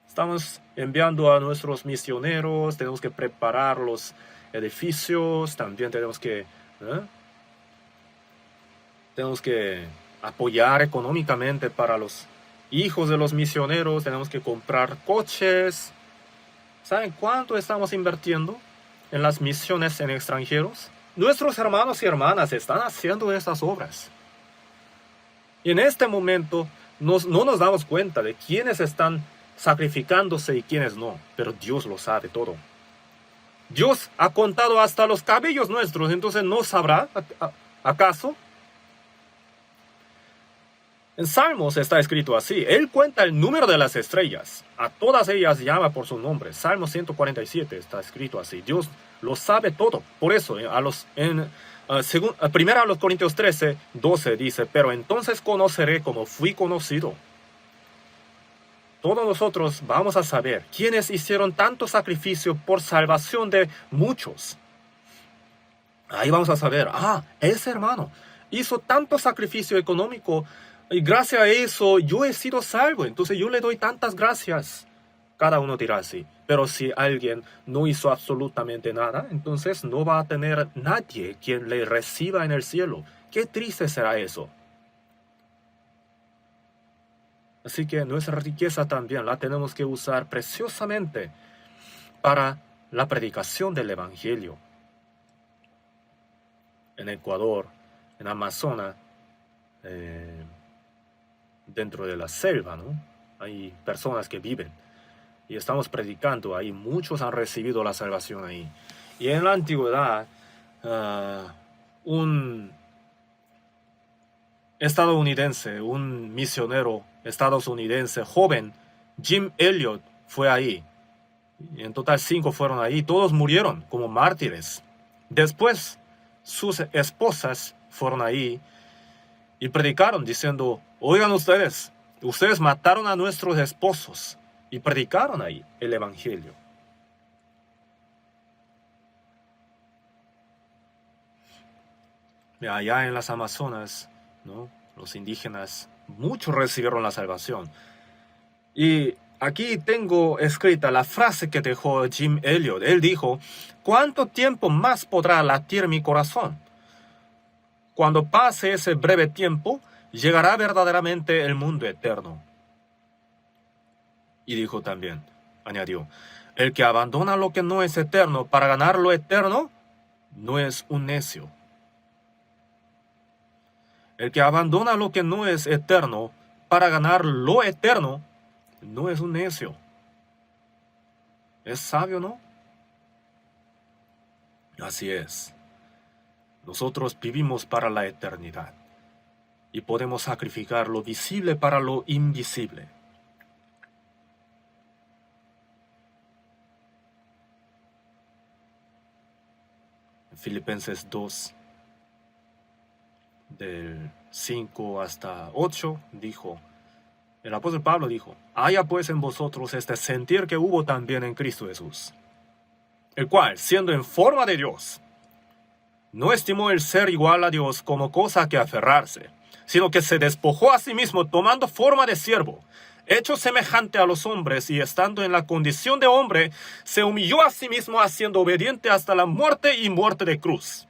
Estamos enviando a nuestros misioneros, tenemos que preparar los edificios, también tenemos que apoyar económicamente para los hijos de los misioneros, tenemos que comprar coches. ¿Saben cuánto estamos invirtiendo en las misiones en extranjeros? Nuestros hermanos y hermanas están haciendo estas obras. Y en este momento no nos damos cuenta de quiénes están sacrificándose y quiénes no, pero Dios lo sabe todo. Dios ha contado hasta los cabellos nuestros, entonces ¿no sabrá acaso? En Salmos está escrito así, Él cuenta el número de las estrellas, a todas ellas llama por su nombre. Salmo 147 está escrito así, Dios lo sabe todo. Por eso, primero a los Corintios 13, 12 dice, pero entonces conoceré como fui conocido. Todos nosotros vamos a saber quiénes hicieron tanto sacrificio por salvación de muchos. Ahí vamos a saber, ese hermano hizo tanto sacrificio económico y gracias a eso yo he sido salvo, entonces yo le doy tantas gracias. Cada uno dirá así, pero si alguien no hizo absolutamente nada, entonces no va a tener nadie quien le reciba en el cielo. Qué triste será eso. Así que nuestra riqueza también la tenemos que usar preciosamente para la predicación del Evangelio. En Ecuador, en Amazonas, dentro de la selva, ¿no? Hay personas que viven y estamos predicando ahí. Muchos han recibido la salvación ahí. Y en la antigüedad, un estadounidense, un misionero estadounidense joven, Jim Elliot, fue ahí. Y en total 5 fueron ahí. Todos murieron como mártires. Después, sus esposas fueron ahí y predicaron diciendo, oigan ustedes, Ustedes mataron a nuestros esposos y predicaron ahí el evangelio. Allá en las Amazonas, ¿no? Los indígenas, muchos recibieron la salvación. Y aquí tengo escrita la frase que dejó Jim Elliot. Él dijo: ¿cuánto tiempo más podrá latir mi corazón? Cuando pase ese breve tiempo, llegará verdaderamente el mundo eterno. Y dijo también, añadió, el que abandona lo que no es eterno para ganar lo eterno, no es un necio. El que abandona lo que no es eterno para ganar lo eterno, no es un necio. ¿Es sabio, no? Así es. Nosotros vivimos para la eternidad y podemos sacrificar lo visible para lo invisible. En Filipenses 2, del 5 hasta 8, dijo, el apóstol Pablo dijo, haya pues en vosotros este sentir que hubo también en Cristo Jesús, el cual, siendo en forma de Dios, no estimó el ser igual a Dios como cosa que aferrarse, sino que se despojó a sí mismo tomando forma de siervo, hecho semejante a los hombres, y estando en la condición de hombre, se humilló a sí mismo haciendo obediente hasta la muerte y muerte de cruz.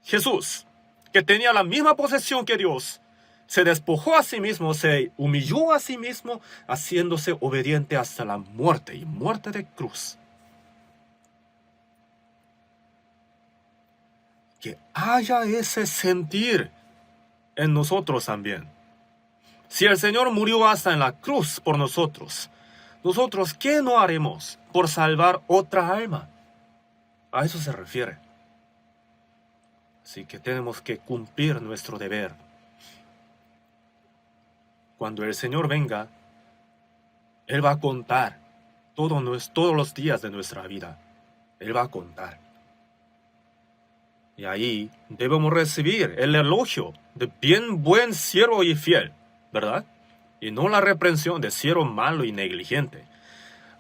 Jesús, que tenía la misma posesión que Dios, se despojó a sí mismo, se humilló a sí mismo, haciéndose obediente hasta la muerte y muerte de cruz. Que haya ese sentir en nosotros también. Si el Señor murió hasta en la cruz por nosotros, ¿nosotros qué no haremos por salvar otra alma? A eso se refiere. Así que tenemos que cumplir nuestro deber. Cuando el Señor venga, Él va a contar todos los días de nuestra vida. Él va a contar. Y ahí debemos recibir el elogio de bien buen siervo y fiel, ¿verdad? Y no la reprensión de siervo malo y negligente.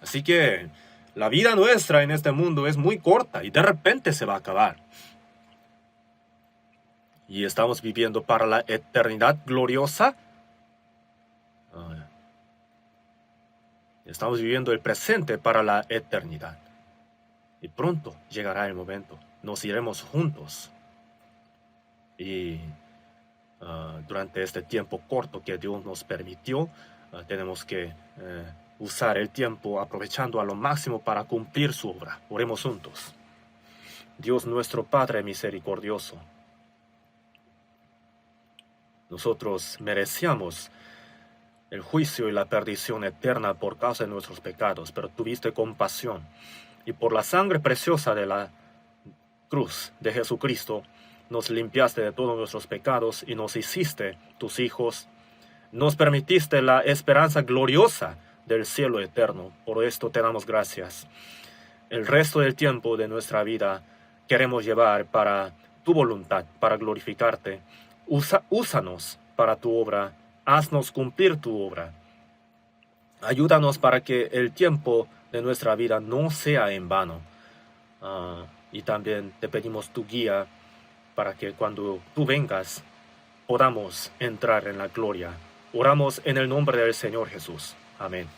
Así que la vida nuestra en este mundo es muy corta y de repente se va a acabar. Y estamos viviendo para la eternidad gloriosa. Estamos viviendo el presente para la eternidad. Y pronto llegará el momento. Nos iremos juntos. Y durante este tiempo corto que Dios nos permitió, tenemos que usar el tiempo aprovechando a lo máximo para cumplir su obra. Oremos juntos. Dios nuestro Padre misericordioso, nosotros merecíamos el juicio y la perdición eterna por causa de nuestros pecados, pero tuviste compasión y por la sangre preciosa de la cruz de Jesucristo nos limpiaste de todos nuestros pecados y nos hiciste tus hijos. Nos permitiste la esperanza gloriosa del cielo eterno. Por esto te damos gracias. El resto del tiempo de nuestra vida queremos llevar para tu voluntad, para glorificarte. Úsanos para tu obra. Haznos cumplir tu obra. Ayúdanos para que el tiempo de nuestra vida no sea en vano. Y también te pedimos tu guía para que cuando tú vengas podamos entrar en la gloria. Oramos en el nombre del Señor Jesús. Amén.